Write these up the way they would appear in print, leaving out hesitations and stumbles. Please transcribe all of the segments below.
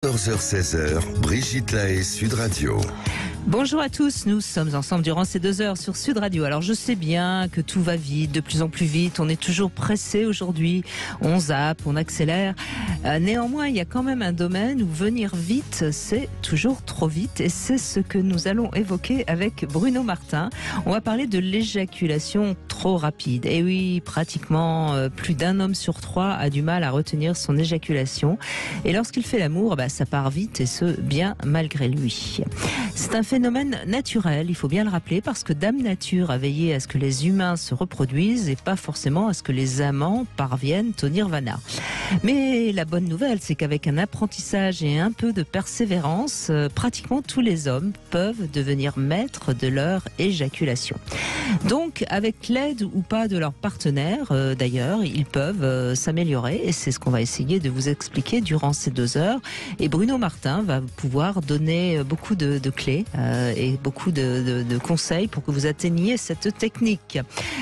14h-16h, Brigitte Lahaie, Sud Radio. Bonjour à tous, nous sommes ensemble durant ces 2 heures sur Sud Radio. Alors je sais bien que tout va vite, de plus en plus vite, on est toujours pressé aujourd'hui, on zappe, on accélère. Néanmoins, il y a quand même un domaine où venir vite, c'est toujours trop vite et c'est ce que nous allons évoquer avec Bruno Martin. On va parler de l'éjaculation trop rapide. Et oui, pratiquement plus d'un homme sur 3 a du mal à retenir son éjaculation. Et lorsqu'il fait l'amour, ça part vite et ce, bien malgré lui. C'est un phénomène naturel, il faut bien le rappeler, parce que Dame Nature a veillé à ce que les humains se reproduisent et pas forcément à ce que les amants parviennent au nirvana. Mais la bonne nouvelle, c'est qu'avec un apprentissage et un peu de persévérance, pratiquement tous les hommes peuvent devenir maîtres de leur éjaculation. Donc, avec l'aide ou pas de leur partenaire, d'ailleurs, ils peuvent s'améliorer et c'est ce qu'on va essayer de vous expliquer durant ces 2 heures. Et Bruno Martin va pouvoir donner beaucoup de clés et beaucoup de conseils pour que vous atteigniez cette technique.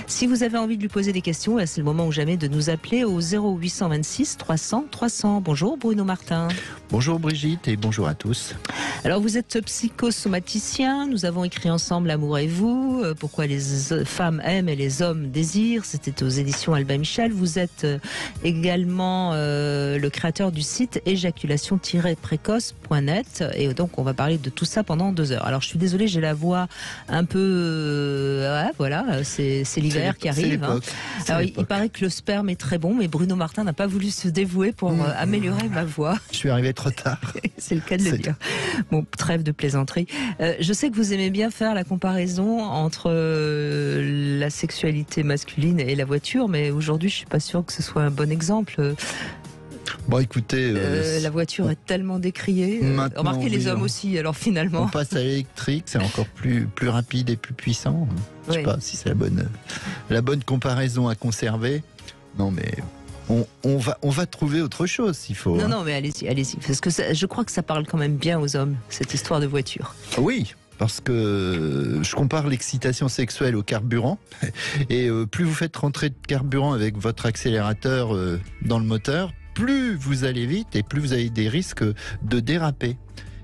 Si vous avez envie de lui poser des questions, c'est le moment ou jamais de nous appeler au 0826 300 300. Bonjour Bruno Martin. Bonjour Brigitte et bonjour à tous. Alors vous êtes psychosomaticien, nous avons écrit ensemble L'amour et vous, pourquoi les femmes aiment et les hommes désirent, c'était aux éditions Albin Michel. Vous êtes également le créateur du site éjaculation-précoce.net et donc on va parler de tout ça pendant 2 heures. Alors je suis désolée, j'ai la voix un peu... voilà, c'est l'hiver qui arrive. Alors il paraît que le sperme est très bon, mais Bruno Martin n'a pas voulu se dévouer pour améliorer ma voix. Je suis arrivé trop tard. C'est le cas de le dire. Bon, trêve de plaisanterie. Je sais que vous aimez bien faire la comparaison entre la sexualité masculine et la voiture, mais aujourd'hui je suis pas sûre que ce soit un bon exemple. Bon, écoutez, la voiture est tellement décriée. Remarquez les hommes aussi, alors finalement. On passe à l'électrique, c'est encore plus rapide et plus puissant. Je sais pas si c'est la bonne comparaison à conserver. Non, mais on va trouver autre chose s'il faut. Non, mais allez-y. Parce que je crois que ça parle quand même bien aux hommes, cette histoire de voiture. Oui. Parce que je compare l'excitation sexuelle au carburant. Et plus vous faites rentrer de carburant avec votre accélérateur dans le moteur, plus vous allez vite et plus vous avez des risques de déraper.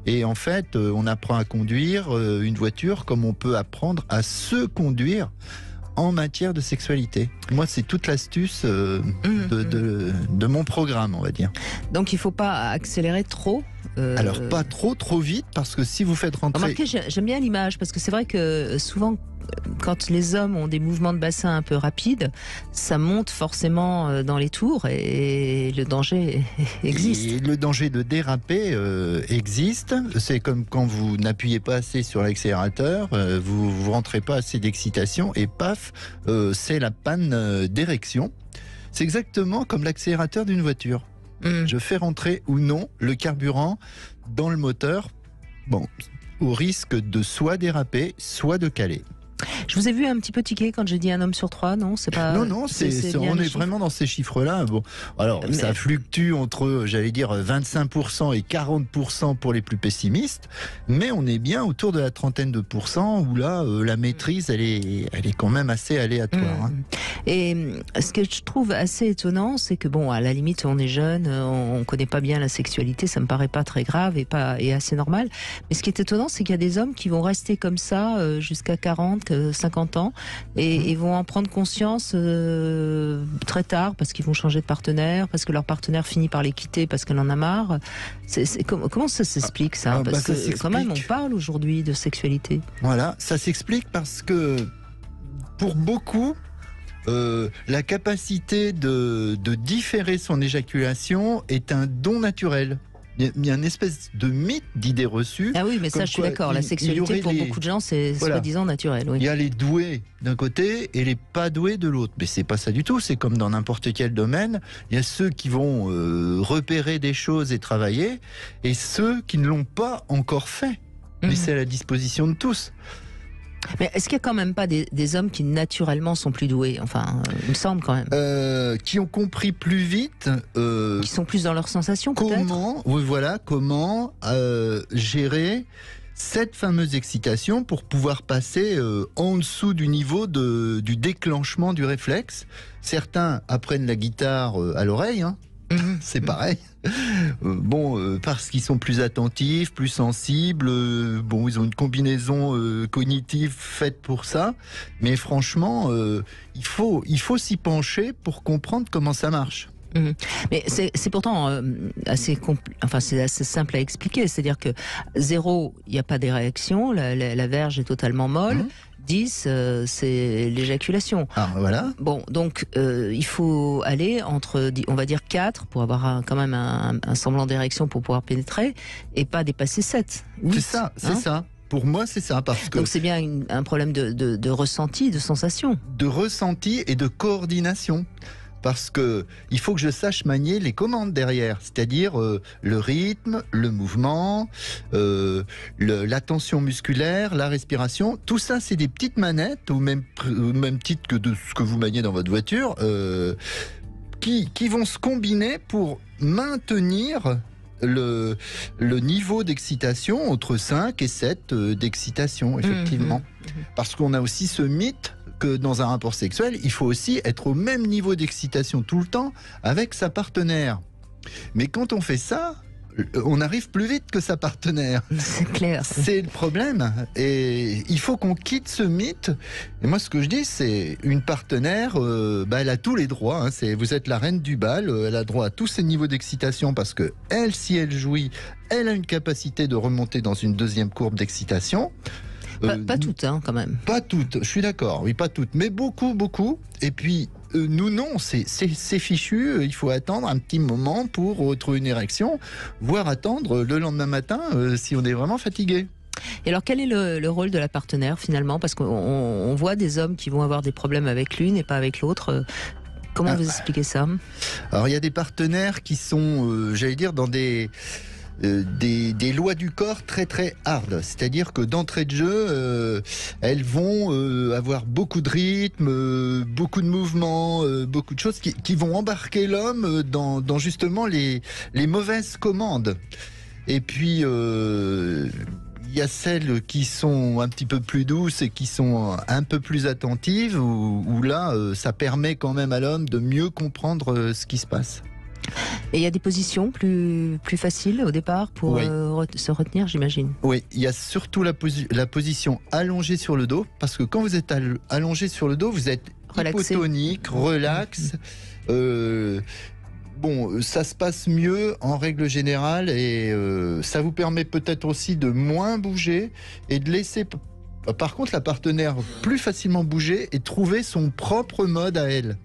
Et en fait, on apprend à conduire une voiture comme on peut apprendre à se conduire en matière de sexualité. Moi, c'est toute l'astuce de mon programme, on va dire. Donc, il ne faut pas accélérer trop. Alors, pas trop vite, parce que si vous faites rentrer... Remarquez, j'aime bien l'image, parce que c'est vrai que souvent, quand les hommes ont des mouvements de bassin un peu rapides, ça monte forcément dans les tours et le danger existe. Et le danger de déraper existe. C'est comme quand vous n'appuyez pas assez sur l'accélérateur, vous rentrez pas assez d'excitation et paf, c'est la panne d'érection. C'est exactement comme l'accélérateur d'une voiture. Je fais rentrer ou non le carburant dans le moteur, au risque de soit déraper, soit de caler. Je vous ai vu un petit peu tiquer quand j'ai dit un homme sur 3, non? C'est pas. Non, on est vraiment dans ces chiffres-là. Bon, alors ça fluctue entre, j'allais dire, 25% et 40% pour les plus pessimistes, mais on est bien autour de la trentaine de pourcents où là, la maîtrise, elle est quand même assez aléatoire. Et ce que je trouve assez étonnant, c'est que à la limite, on est jeune, on connaît pas bien la sexualité, ça me paraît pas très grave et assez normal. Mais ce qui est étonnant, c'est qu'il y a des hommes qui vont rester comme ça jusqu'à 40, 50 ans et vont en prendre conscience très tard parce qu'ils vont changer de partenaire, parce que leur partenaire finit par les quitter parce qu'elle en a marre. Comment ça s'explique ça? Parce que quand même, on parle aujourd'hui de sexualité. Voilà, ça s'explique parce que pour beaucoup, la capacité de différer son éjaculation est un don naturel. Il y a une espèce de mythe d'idée reçue. Ah oui, mais ça, je suis d'accord. La sexualité, pour beaucoup de gens, c'est soi-disant naturel. Oui. Il y a les doués d'un côté et les pas doués de l'autre. Mais c'est pas ça du tout. C'est comme dans n'importe quel domaine. Il y a ceux qui vont repérer des choses et travailler, et ceux qui ne l'ont pas encore fait. Mais c'est à la disposition de tous. Mais est-ce qu'il n'y a quand même pas des hommes qui naturellement sont plus doués? Enfin, il me semble quand même. Qui ont compris plus vite. Qui sont plus dans leurs sensations, peut-être. Comment gérer cette fameuse excitation pour pouvoir passer en dessous du niveau du déclenchement du réflexe. Certains apprennent la guitare à l'oreille, c'est pareil. Parce qu'ils sont plus attentifs, plus sensibles. Ils ont une combinaison cognitive faite pour ça. Mais franchement, il faut s'y pencher pour comprendre comment ça marche. Mais c'est pourtant assez simple à expliquer. C'est-à-dire que 0, il n'y a pas des réactions, la verge est totalement molle. 10, c'est l'éjaculation. Ah, voilà. Bon, donc il faut aller entre, on va dire 4 pour avoir quand même un semblant d'érection pour pouvoir pénétrer, et pas dépasser 7. 8, c'est ça. Pour moi, c'est ça. Parce que donc c'est bien un problème de ressenti, de sensation. De ressenti et de coordination. Parce que il faut que je sache manier les commandes derrière, c'est-à-dire le rythme, le mouvement, la tension musculaire, la respiration. Tout ça, c'est des petites manettes, au même titre que de ce que vous maniez dans votre voiture, qui vont se combiner pour maintenir le niveau d'excitation entre 5 et 7 d'excitation, effectivement. Parce qu'on a aussi ce mythe que dans un rapport sexuel, il faut aussi être au même niveau d'excitation tout le temps avec sa partenaire. Mais quand on fait ça, on arrive plus vite que sa partenaire. C'est clair. C'est le problème. Et il faut qu'on quitte ce mythe. Et moi, ce que je dis, c'est une partenaire, elle a tous les droits. Vous êtes la reine du bal. Elle a droit à tous ses niveaux d'excitation parce que elle, si elle jouit, elle a une capacité de remonter dans une deuxième courbe d'excitation. Pas toutes, quand même. Pas toutes, je suis d'accord, oui, pas toutes, mais beaucoup. Et puis, nous, non, c'est fichu, il faut attendre un petit moment pour trouver une érection, voire attendre le lendemain matin si on est vraiment fatigué. Et alors, quel est le rôle de la partenaire, finalement? Parce qu'on voit des hommes qui vont avoir des problèmes avec l'une et pas avec l'autre. Comment vous expliquez ça? Alors, il y a des partenaires qui sont, j'allais dire, dans des lois du corps très très hard, c'est-à-dire que d'entrée de jeu elles vont avoir beaucoup de rythme, beaucoup de mouvements, beaucoup de choses qui vont embarquer l'homme dans justement les mauvaises commandes. Et puis il y a celles qui sont un petit peu plus douces et qui sont un peu plus attentives, où là ça permet quand même à l'homme de mieux comprendre ce qui se passe. Et il y a des positions plus faciles au départ pour se retenir, j'imagine. Oui, il y a surtout la position allongée sur le dos, parce que quand vous êtes allongé sur le dos, vous êtes hypotonique, relax. Ça se passe mieux en règle générale, et ça vous permet peut-être aussi de moins bouger et de laisser, par contre, la partenaire plus facilement bouger et trouver son propre mode à elle.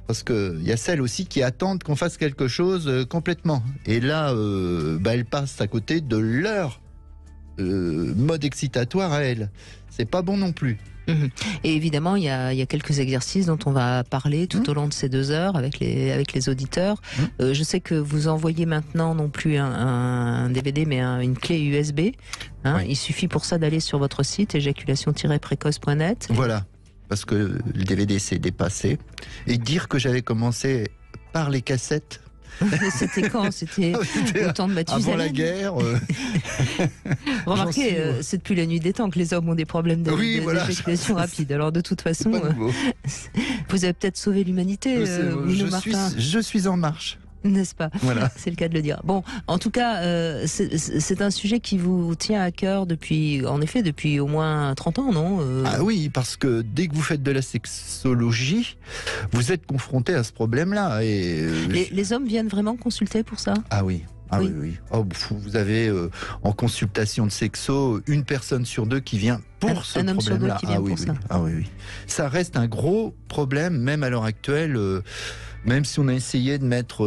Parce qu'il y a celles aussi qui attendent qu'on fasse quelque chose complètement. Et là, elles passent à côté de leur mode excitatoire à elles. C'est pas bon non plus. Et évidemment, il y a quelques exercices dont on va parler tout au long de ces 2 heures avec les auditeurs. Je sais que vous envoyez maintenant non plus un DVD, mais une clé USB. Il suffit pour ça d'aller sur votre site éjaculation-précoce.net. Voilà. Parce que le DVD s'est dépassé. Et dire que j'avais commencé par les cassettes. C'était quand? C'était au temps de Mathusalem. Avant la guerre. Remarquez, c'est depuis la nuit des temps que les hommes ont des problèmes d'éjaculation rapide. Alors de toute façon, vous avez peut-être sauvé l'humanité, Bruno Martin. Je suis en marche. N'est-ce pas? Voilà. C'est le cas de le dire. Bon, en tout cas, c'est un sujet qui vous tient à cœur depuis au moins 30 ans, non? Ah oui, parce que dès que vous faites de la sexologie, vous êtes confronté à ce problème-là. Et les hommes viennent vraiment consulter pour ça? Ah oui. Ah oui. Vous avez en consultation de sexo une personne sur 2 qui vient pour ce problème-là. Un homme sur 2 qui vient pour ça. Ah oui. Ça reste un gros problème, même à l'heure actuelle. Même si on a essayé de mettre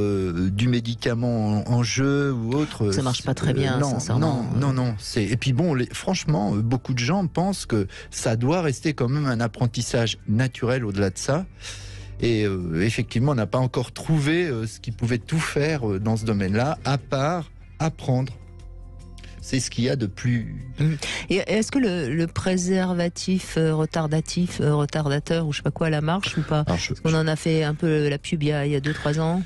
du médicament en jeu ou autre, ça marche pas très bien, sincèrement. Non. Et puis franchement, beaucoup de gens pensent que ça doit rester quand même un apprentissage naturel au-delà de ça. Et effectivement, on n'a pas encore trouvé ce qui pouvait tout faire dans ce domaine-là, à part apprendre. C'est ce qu'il y a de plus... Et est-ce que le préservatif retardateur ou je sais pas quoi, la marche ou pas? Parce qu'on en a fait un peu la pub il y a 2-3 ans.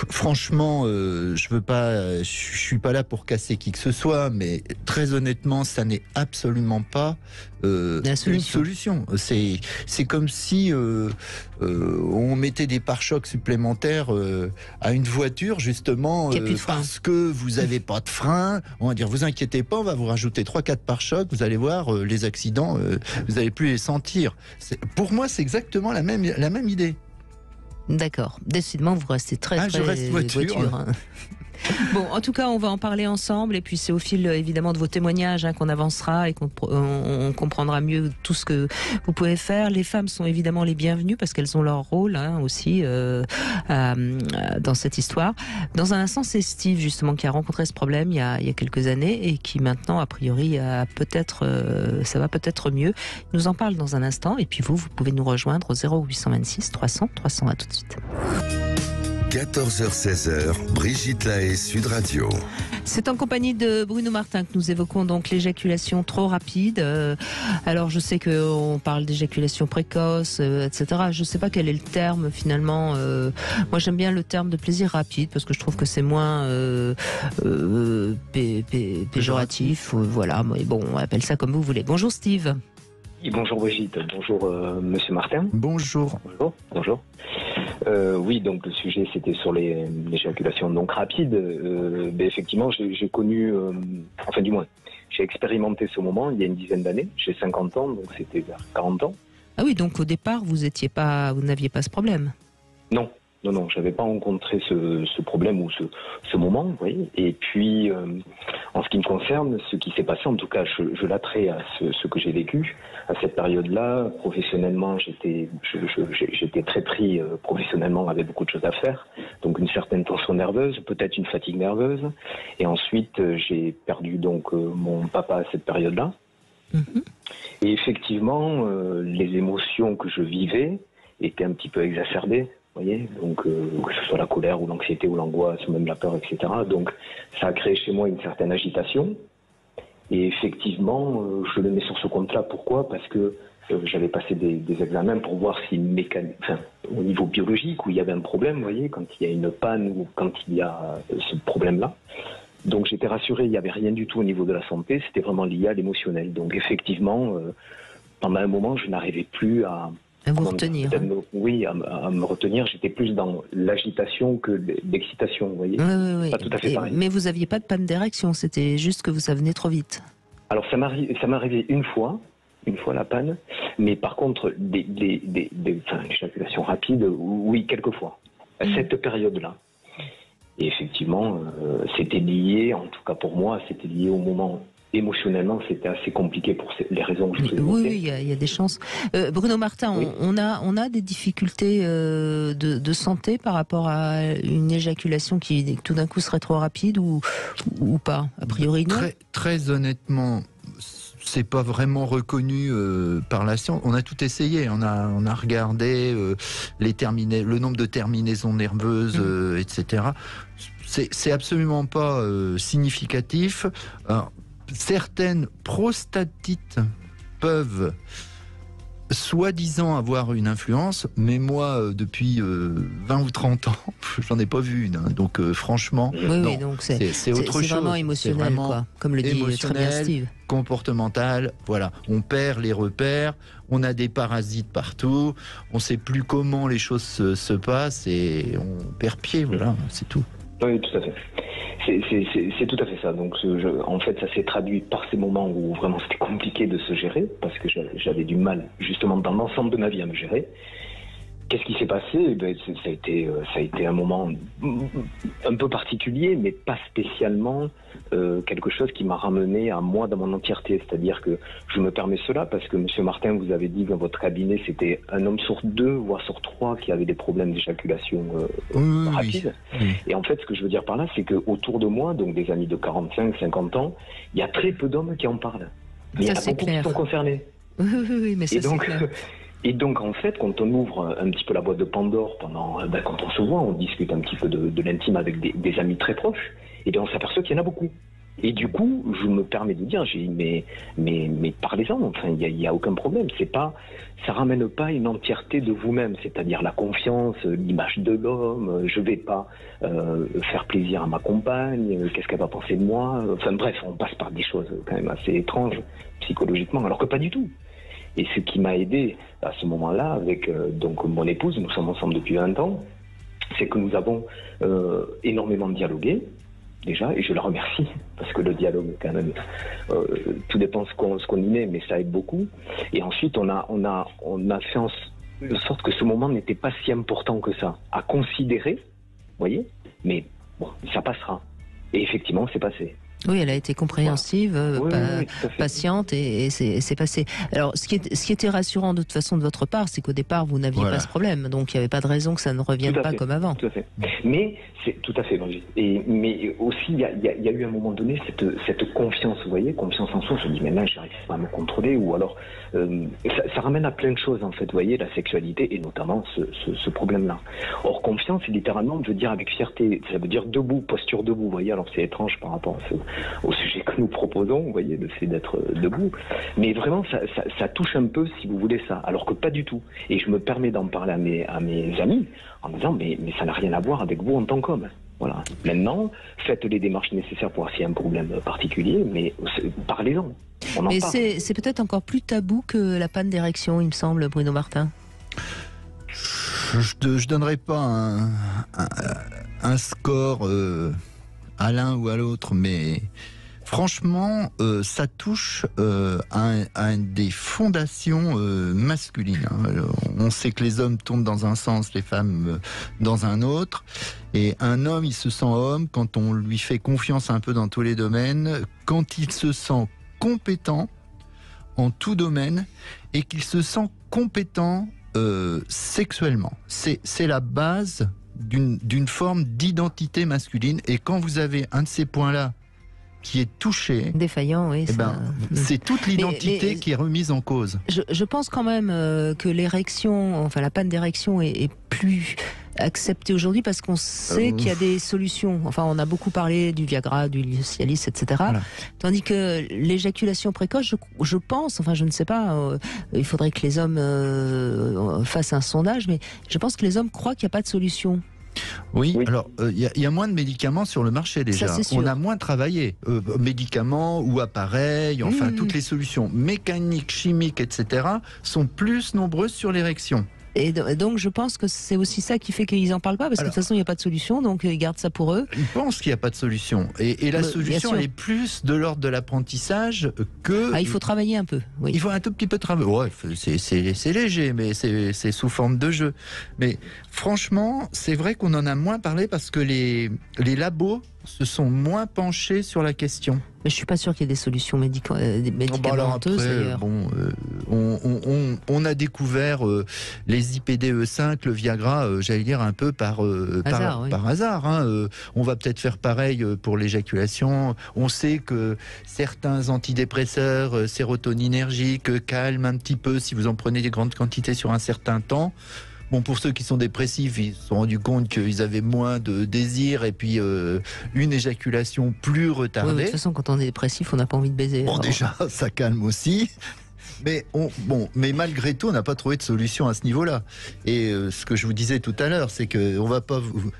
Franchement, je suis pas là pour casser qui que ce soit, mais très honnêtement, ça n'est absolument pas La solution. une solution. C'est comme si on mettait des pare-chocs supplémentaires à une voiture, justement, Qu'il y a plus de frein. parce que vous avez pas de frein. On va dire, vous inquiétez pas, on va vous rajouter 3-4 pare-chocs. Vous allez voir, les accidents, vous allez plus les sentir. Pour moi, c'est exactement la même idée. D'accord. Décidément, vous restez très Je reste voiture. hein. Bon, en tout cas, on va en parler ensemble. Et puis, c'est au fil, évidemment, de vos témoignages qu'on avancera et on comprendra mieux tout ce que vous pouvez faire. Les femmes sont évidemment les bienvenues parce qu'elles ont leur rôle aussi dans cette histoire. Dans un instant, c'est Steve, justement, qui a rencontré ce problème il y a quelques années et qui, maintenant, a priori, ça va peut-être mieux. Il nous en parle dans un instant. Et puis, vous pouvez nous rejoindre au 0826 300 300. À tout de suite. 14h-16h, Brigitte Lahaie, Sud Radio. C'est en compagnie de Bruno Martin que nous évoquons donc l'éjaculation trop rapide. Alors je sais qu'on parle d'éjaculation précoce, etc. Je ne sais pas quel est le terme finalement. Moi j'aime bien le terme de plaisir rapide parce que je trouve que c'est moins péjoratif. Voilà, mais bon, on appelle ça comme vous voulez. Bonjour Steve. Bonjour Brigitte, bonjour Monsieur Martin. Bonjour. Bonjour. Oui, donc le sujet c'était sur l'éjaculation donc rapide. Effectivement, j'ai connu, enfin du moins, j'ai expérimenté ce moment il y a une dizaine d'années. J'ai 50 ans, donc c'était vers 40 ans. Ah oui, donc au départ vous n'aviez pas ce problème. Non, j'avais pas rencontré ce problème ou ce moment, vous voyez. Et puis, en ce qui me concerne, ce qui s'est passé, en tout cas, je l'attrais à ce que j'ai vécu à cette période-là. Professionnellement, j'étais très pris professionnellement, avec beaucoup de choses à faire. Donc une certaine tension nerveuse, peut-être une fatigue nerveuse. Et ensuite, j'ai perdu donc mon papa à cette période-là. Mm-hmm. Et effectivement, les émotions que je vivais étaient un petit peu exacerbées. Vous voyez, donc que ce soit la colère ou l'anxiété ou l'angoisse ou même la peur, etc. Donc ça a créé chez moi une certaine agitation. Et effectivement, je le mets sur ce compte-là. Pourquoi ? Parce que j'avais passé des examens pour voir si au niveau biologique où il y avait un problème, vous voyez, quand il y a une panne ou quand il y a ce problème-là. Donc j'étais rassuré, il n'y avait rien du tout au niveau de la santé, c'était vraiment lié à l'émotionnel. Donc effectivement, pendant un moment, je n'arrivais plus à vous retenir. Oui, à me retenir. J'étais plus dans l'agitation que l'excitation, vous voyez. Oui. Pas tout à fait pareil. Mais vous n'aviez pas de panne d'érection, c'était juste que ça venait trop vite. Alors ça m'est arrivé une fois la panne, mais par contre, l'éjaculation rapide, oui, quelques fois. À cette période-là. Et effectivement, c'était lié, en tout cas pour moi, c'était lié au moment. Émotionnellement, c'était assez compliqué pour les raisons que je vous ai évoquées. Oui, il y a des chances. Bruno Martin, oui. on a des difficultés de santé par rapport à une éjaculation qui tout d'un coup serait trop rapide ou pas ? A priori, non. Très honnêtement, c'est pas vraiment reconnu par la science. On a tout essayé. On a regardé le nombre de terminaisons nerveuses, etc. C'est absolument pas significatif. Alors, certaines prostatites peuvent soi-disant avoir une influence, mais moi, depuis 20 ou 30 ans, j'en ai pas vu une. Hein. Donc, franchement, oui, donc c'est autre chose. C'est vraiment émotionnel, vraiment quoi, comme le dit très bien Steve. Comportemental, voilà. On perd les repères, on a des parasites partout, on sait plus comment les choses se passent et on perd pied, voilà, c'est tout. Oui, tout à fait. C'est tout à fait ça. Donc, en fait, ça s'est traduit par ces moments où vraiment c'était compliqué de se gérer parce que j'avais du mal, justement, dans l'ensemble de ma vie à me gérer. Qu'est-ce qui s'est passé ? Ça a été un moment un peu particulier, mais pas spécialement quelque chose qui m'a ramené à moi dans mon entièreté. C'est-à-dire que je me permets cela parce que Monsieur Martin, vous avez dit que dans votre cabinet, c'était un homme sur 2, voire sur 3 qui avait des problèmes d'éjaculation rapide. Oui. Et en fait, ce que je veux dire par là, c'est qu'autour de moi, donc des amis de 45, 50 ans, il y a très peu d'hommes qui en parlent. Mais il y en a beaucoup qui sont concernés. Oui, mais ça c'est clair. Et donc, en fait, quand on ouvre un petit peu la boîte de Pandore, quand on se voit, on discute un petit peu de l'intime avec des amis très proches, et bien on s'aperçoit qu'il y en a beaucoup. Et du coup, je me permets de dire, mais parlez-en, enfin, il y a aucun problème. Ça ramène pas une entièreté de vous-même, c'est-à-dire la confiance, l'image de l'homme. Je vais pas faire plaisir à ma compagne. Qu'est-ce qu'elle va penser de moi? Enfin bref, on passe par des choses quand même assez étranges psychologiquement, alors que pas du tout. Et ce qui m'a aidé à ce moment-là, avec donc mon épouse, nous sommes ensemble depuis 20 ans, c'est que nous avons énormément dialogué. Déjà, et je la remercie, parce que le dialogue, quand même, tout dépend ce qu'on y met, mais ça aide beaucoup. Et ensuite, on a fait en sorte que ce moment n'était pas si important que ça, à considérer, vous voyez, mais bon, ça passera. Et effectivement, c'est passé. Oui, elle a été compréhensive, patiente, et c'est passé. Alors, ce qui était rassurant de toute façon de votre part, c'est qu'au départ, vous n'aviez pas ce problème, donc il n'y avait pas de raison que ça ne revienne pas comme avant. Tout à fait. Mais c'est tout à fait logique. Mais aussi, il y a eu à un moment donné cette confiance, vous voyez, confiance en soi. Je me dis, mais là, je n'arrive pas à me contrôler, ou alors, ça ramène à plein de choses, en fait, vous voyez, la sexualité, et notamment ce problème-là. Or, confiance, c'est littéralement, je veux dire, avec fierté, ça veut dire debout, posture debout, vous voyez, alors c'est étrange par rapport au sujet que nous proposons, vous voyez, le fait d'être debout. Mais vraiment, ça touche un peu, si vous voulez, ça. Alors que pas du tout. Et je me permets d'en parler à mes amis, en disant, mais ça n'a rien à voir avec vous en tant qu'homme. Voilà. Maintenant, faites les démarches nécessaires pour voir s'il y a un problème particulier, mais parlez-en. Mais c'est peut-être encore plus tabou que la panne d'érection, il me semble, Bruno Martin. Je donnerai pas un score à l'un ou à l'autre, mais franchement, ça touche à des fondations masculines. Alors, on sait que les hommes tombent dans un sens, les femmes dans un autre. Et un homme, il se sent homme quand on lui fait confiance un peu dans tous les domaines, quand il se sent compétent en tout domaine et qu'il se sent compétent sexuellement. C'est la base d'une forme d'identité masculine, et quand vous avez un de ces points-là qui est touché, défaillant, oui, c'est toute l'identité qui est remise en cause. Je pense quand même que l'érection, enfin la panne d'érection est plus acceptée aujourd'hui parce qu'on sait qu'il y a des solutions. Enfin, on a beaucoup parlé du Viagra, du Cialis, etc. Voilà. Tandis que l'éjaculation précoce, je pense, enfin je ne sais pas, il faudrait que les hommes fassent un sondage, mais je pense que les hommes croient qu'il n'y a pas de solution. Oui, alors il y a moins de médicaments sur le marché déjà. Ça, on a moins travaillé. Médicaments ou appareils, enfin toutes les solutions mécaniques, chimiques, etc. sont plus nombreuses sur l'érection. Et donc je pense que c'est aussi ça qui fait qu'ils n'en parlent pas, parce que de toute façon il n'y a pas de solution, donc ils gardent ça pour eux. Ils pensent qu'il n'y a pas de solution. Et la solution elle est plus de l'ordre de l'apprentissage que... il faut travailler un peu. Oui. Il faut un tout petit peu travailler. Ouais, c'est léger, mais c'est sous forme de jeu. Mais franchement, c'est vrai qu'on en a moins parlé parce que les labos se sont moins penchés sur la question. Mais je suis pas sûr qu'il y ait des solutions médicamenteuses d'ailleurs. On a découvert les IPDE5, le Viagra, j'allais dire un peu par hasard. Hein. On va peut-être faire pareil pour l'éjaculation. On sait que certains antidépresseurs sérotoninergiques calment un petit peu si vous en prenez des grandes quantités sur un certain temps. Bon, pour ceux qui sont dépressifs, ils se sont rendus compte qu'ils avaient moins de désir et puis une éjaculation plus retardée. Oui, de toute façon, quand on est dépressif, on n'a pas envie de baiser. Bon, déjà, ça calme aussi. Mais malgré tout, on n'a pas trouvé de solution à ce niveau-là. Et ce que je vous disais tout à l'heure, c'est que on va pas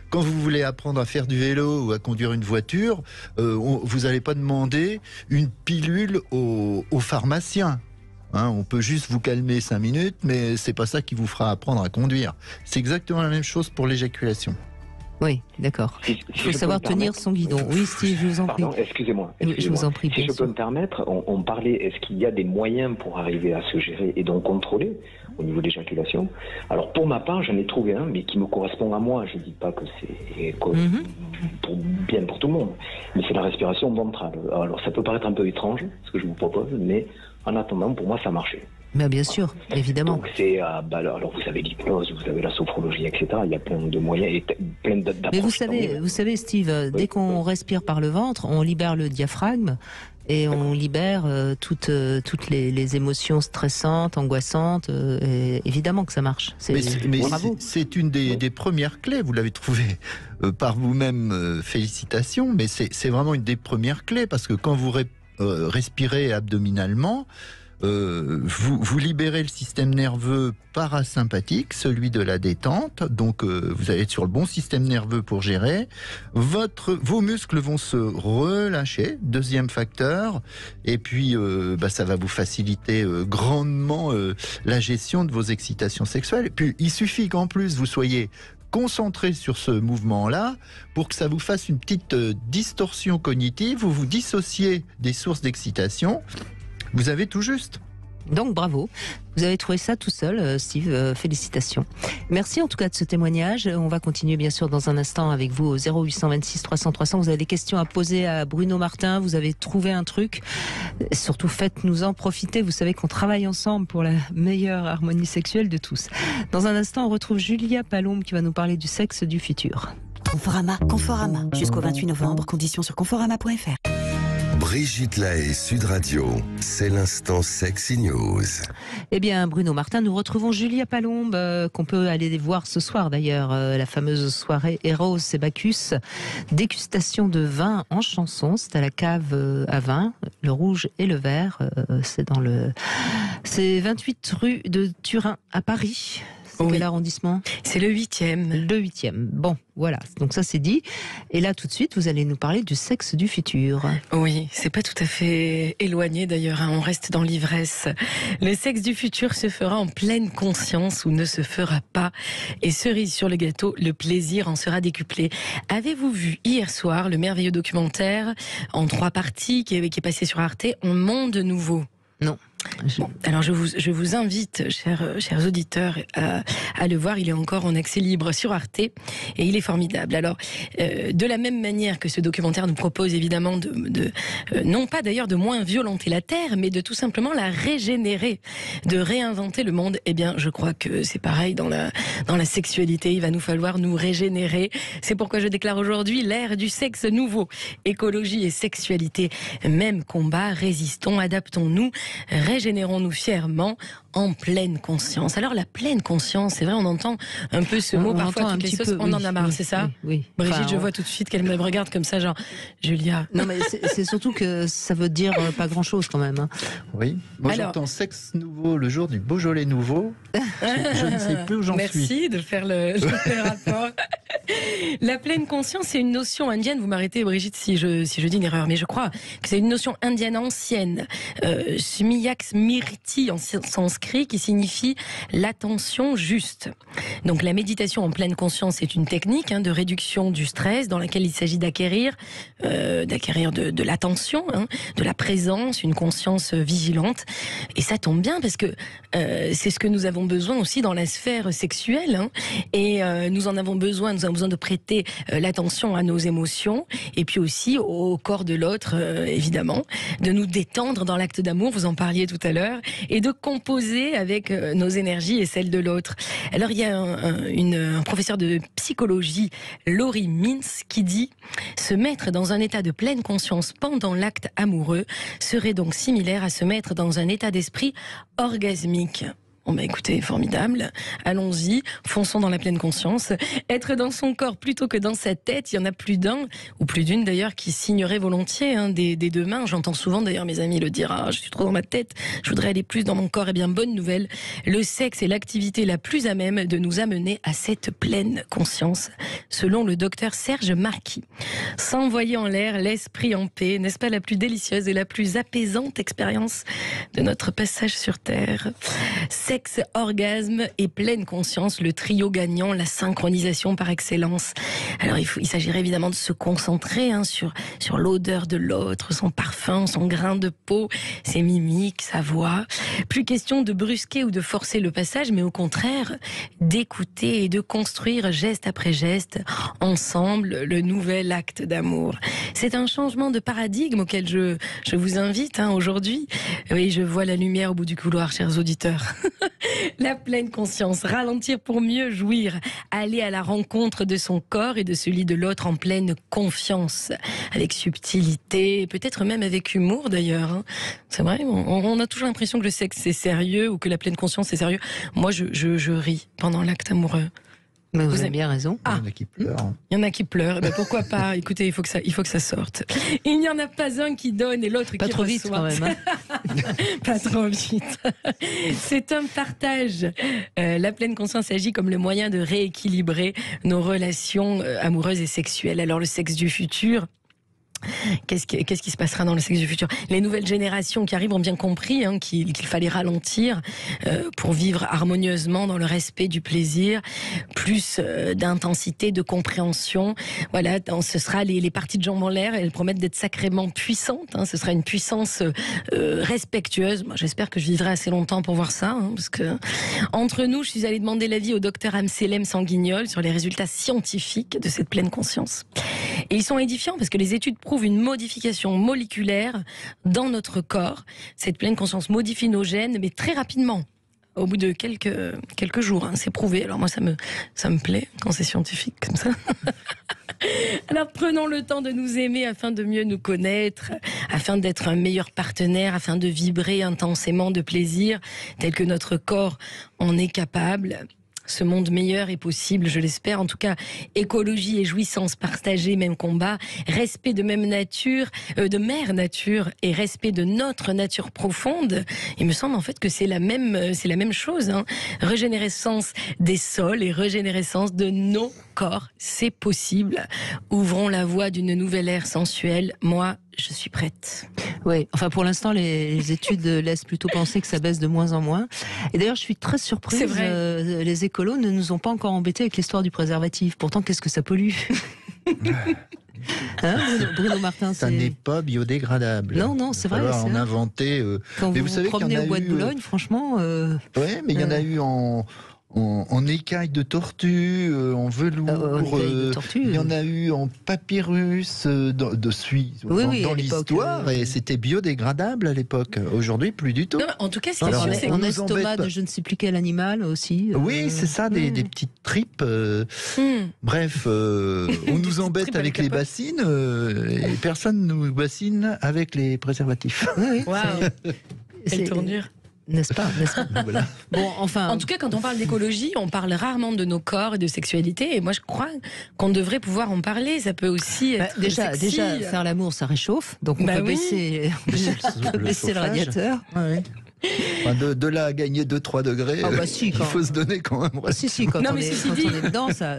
quand vous voulez apprendre à faire du vélo ou à conduire une voiture, vous n'allez pas demander une pilule au pharmacien. On peut juste vous calmer 5 minutes, mais c'est pas ça qui vous fera apprendre à conduire. C'est exactement la même chose pour l'éjaculation. Oui, d'accord. Il faut savoir tenir son guidon. Oui, Steve, je vous en prie. Pardon, excusez-moi. Je vous en prie. Si je peux me permettre, on parlait, est-ce qu'il y a des moyens pour arriver à se gérer et donc contrôler au niveau de l'éjaculation? Alors pour ma part, j'en ai trouvé un, mais qui me correspond à moi. Je ne dis pas que c'est bien pour tout le monde, mais c'est la respiration ventrale. Alors ça peut paraître un peu étrange, ce que je vous propose, mais en attendant, pour moi, ça marchait. Mais bien sûr, évidemment. Donc c'est, alors vous avez l'hypnose, vous avez la sophrologie, etc. Il y a plein de moyens et plein d'approches. Mais vous savez, Steve, dès qu'on respire par le ventre, on libère le diaphragme et on libère toutes les émotions stressantes, angoissantes. Et évidemment que ça marche. Bravo. C'est une des premières clés. Vous l'avez trouvé par vous-même. Félicitations. Mais c'est vraiment une des premières clés parce que quand vous respirez abdominalement, vous libérez le système nerveux parasympathique, celui de la détente. Donc vous allez être sur le bon système nerveux pour gérer. Vos muscles vont se relâcher, deuxième facteur. Et puis ça va vous faciliter grandement la gestion de vos excitations sexuelles. Et puis il suffit qu'en plus vous soyez concentré sur ce mouvement-là pour que ça vous fasse une petite distorsion cognitive. Vous vous dissociez des sources d'excitation. Vous avez tout juste. Donc bravo, vous avez trouvé ça tout seul, Steve, félicitations. Merci en tout cas de ce témoignage. On va continuer bien sûr dans un instant avec vous au 0826 300 300. Vous avez des questions à poser à Bruno Martin, vous avez trouvé un truc. Surtout faites-nous en profiter, vous savez qu'on travaille ensemble pour la meilleure harmonie sexuelle de tous. Dans un instant, on retrouve Julia Palombe qui va nous parler du sexe du futur. Conforama. Jusqu'au 28 novembre, conditions sur conforama.fr. Brigitte Lahaie, Sud Radio, c'est l'instant Sexy News. Eh bien, Bruno Martin, nous retrouvons Julia Palombe, qu'on peut aller voir ce soir d'ailleurs, la fameuse soirée Eros et Bacchus, dégustation de vin en chanson. C'est à la cave à vin, le rouge et le vert. C'est 28 rue de Turin à Paris. Quel arrondissement ? C'est le 8e. Le 8e. Bon, voilà. Donc ça, c'est dit. Et là, tout de suite, vous allez nous parler du sexe du futur. Oui, c'est pas tout à fait éloigné d'ailleurs. On reste dans l'ivresse. Le sexe du futur se fera en pleine conscience ou ne se fera pas. Et cerise sur le gâteau, le plaisir en sera décuplé. Avez-vous vu hier soir le merveilleux documentaire en 3 parties qui est passé sur Arte, Un monde nouveau ? Non. Bon, alors je vous invite, chers auditeurs, à le voir. Il est encore en accès libre sur Arte et il est formidable. Alors, de la même manière que ce documentaire nous propose évidemment non pas d'ailleurs de moins violenter la Terre, mais de tout simplement la régénérer, de réinventer le monde. Eh bien, je crois que c'est pareil dans la sexualité. Il va nous falloir nous régénérer. C'est pourquoi je déclare aujourd'hui l'ère du sexe nouveau. Écologie et sexualité, même combat. Résistons, adaptons-nous. Régénérons-nous fièrement en pleine conscience. Alors la pleine conscience, c'est vrai, on entend un peu ce mot parfois toutes les sauces, on en a marre, c'est ça ? Oui. Brigitte, je vois tout de suite qu'elle me regarde comme ça, genre Julia. Non mais c'est surtout que ça veut dire pas grand-chose quand même. Hein. Oui. Moi j'entends sexe nouveau le jour du Beaujolais nouveau. Je ne sais plus où j'en suis. Merci de faire le rapport. La pleine conscience, c'est une notion indienne. Vous m'arrêtez, Brigitte, si je dis une erreur, mais je crois que c'est une notion indienne ancienne. Smyak Smriti en sanskrit qui signifie l'attention juste. Donc la méditation en pleine conscience est une technique de réduction du stress dans laquelle il s'agit d'acquérir de l'attention, de la présence, une conscience vigilante. Et ça tombe bien parce que c'est ce que nous avons besoin aussi dans la sphère sexuelle. Et nous avons besoin de prêter l'attention à nos émotions et puis aussi au corps de l'autre, évidemment, de nous détendre dans l'acte d'amour, vous en parliez tout à l'heure, et de composer avec nos énergies et celles de l'autre. Alors il y a un professeur de psychologie, Laurie Mintz, qui dit « Se mettre dans un état de pleine conscience pendant l'acte amoureux serait donc similaire à se mettre dans un état d'esprit orgasmique ». Bon bah écoutez, formidable, allons-y, fonçons dans la pleine conscience. Être dans son corps plutôt que dans sa tête, il y en a plus d'un, ou plus d'une d'ailleurs, qui signerait volontiers des 2 mains. J'entends souvent d'ailleurs mes amis le dire, je suis trop dans ma tête, je voudrais aller plus dans mon corps. Eh bien, bonne nouvelle, le sexe est l'activité la plus à même de nous amener à cette pleine conscience, selon le docteur Serge Marquis. S'envoyer en l'air, l'esprit en paix, n'est-ce pas la plus délicieuse et la plus apaisante expérience de notre passage sur Terre ? Sexe, orgasme et pleine conscience, le trio gagnant, la synchronisation par excellence. Alors il s'agirait évidemment de se concentrer sur l'odeur de l'autre, son parfum, son grain de peau, ses mimiques, sa voix. Plus question de brusquer ou de forcer le passage, mais au contraire d'écouter et de construire geste après geste, ensemble, le nouvel acte d'amour. C'est un changement de paradigme auquel je vous invite aujourd'hui. Oui, je vois la lumière au bout du couloir, chers auditeurs. La pleine conscience, ralentir pour mieux jouir, aller à la rencontre de son corps et de celui de l'autre en pleine confiance, avec subtilité, peut-être même avec humour d'ailleurs. Hein. C'est vrai, on a toujours l'impression que le sexe c'est sérieux ou que la pleine conscience c'est sérieux. Moi je ris pendant l'acte amoureux. Mais vous avez bien raison. Il y en a qui pleurent. Il y en a qui pleurent. Eh ben pourquoi pas? Écoutez, il faut que ça sorte. Il n'y en a pas un qui donne et l'autre qui reçoit. Pas trop vite quand même. Hein. Pas trop vite. C'est un partage. La pleine conscience agit comme le moyen de rééquilibrer nos relations amoureuses et sexuelles. Alors le sexe du futur. Qu'est-ce qui se passera dans le sexe du futur? Les nouvelles générations qui arrivent ont bien compris qu'il fallait ralentir pour vivre harmonieusement dans le respect du plaisir, plus d'intensité, de compréhension. Voilà, ce sera les parties de jambes en l'air, elles promettent d'être sacrément puissantes. Hein, ce sera une puissance respectueuse. Moi, j'espère que je vivrai assez longtemps pour voir ça, parce que entre nous, je suis allée demander l'avis au docteur Amselem Sanguignol sur les résultats scientifiques de cette pleine conscience. Et ils sont édifiants parce que les études prouvent une modification moléculaire dans notre corps. Cette pleine conscience modifie nos gènes, mais très rapidement. Au bout de quelques jours, hein, c'est prouvé. Alors moi, ça me plaît quand c'est scientifique comme ça. Alors prenons le temps de nous aimer afin de mieux nous connaître, afin d'être un meilleur partenaire, afin de vibrer intensément de plaisir, tel que notre corps en est capable. Ce monde meilleur est possible, je l'espère. En tout cas, écologie et jouissance partagée, même combat. Respect de même nature, de mère nature et respect de notre nature profonde. Il me semble en fait que c'est la même chose. Hein. Régénérescence des sols et régénérescence de nos corps, c'est possible. Ouvrons la voie d'une nouvelle ère sensuelle. Moi, je suis prête. Oui, enfin pour l'instant les études laissent plutôt penser que ça baisse de moins en moins. Et d'ailleurs je suis très surprise, c'est vrai. Les écolos ne nous ont pas encore embêtés avec l'histoire du préservatif. Pourtant qu'est-ce que ça pollue? Hein, Bruno Martin, ça n'est pas biodégradable. Non, c'est vrai. Il va falloir en inventer. Quand vous vous promenez au bois de Boulogne, franchement... Oui, mais il y en a eu en écailles de tortue, en velours, il y en a eu en papyrus de suie dans l'histoire, et c'était biodégradable à l'époque. Aujourd'hui, plus du tout. Non, en tout cas, c'est sûr, c'est en estomac de je ne sais plus quel animal aussi. Oui, c'est ça, des petites tripes. Bref, on nous embête avec les bassines, et personne ne nous bassine avec les préservatifs. Oui, wow. Quelle tournure. N'est-ce pas, voilà. Bon, enfin... En tout cas, quand on parle d'écologie, on parle rarement de nos corps et de sexualité. Et moi, je crois qu'on devrait pouvoir en parler. Ça peut aussi être déjà faire l'amour, ça réchauffe. Donc on peut baisser le radiateur. Ouais. Enfin, de là à gagner 2-3 degrés, il faut se donner quand même. Si, quand on est dedans, ça...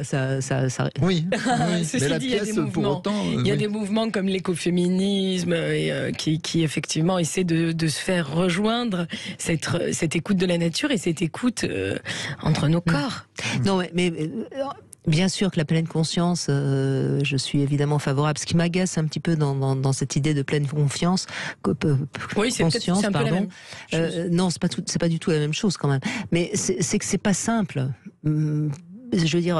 Oui, mais la pièce, pour autant... Il y a des mouvements comme l'écoféminisme qui effectivement essaient de se faire rejoindre cette écoute de la nature et cette écoute entre nos corps. Non, mais bien sûr que la pleine conscience, je suis évidemment favorable. Ce qui m'agace un petit peu dans cette idée de pleine confiance, conscience, pardon. Non, c'est pas du tout la même chose quand même. Mais c'est que c'est pas simple. Je veux dire,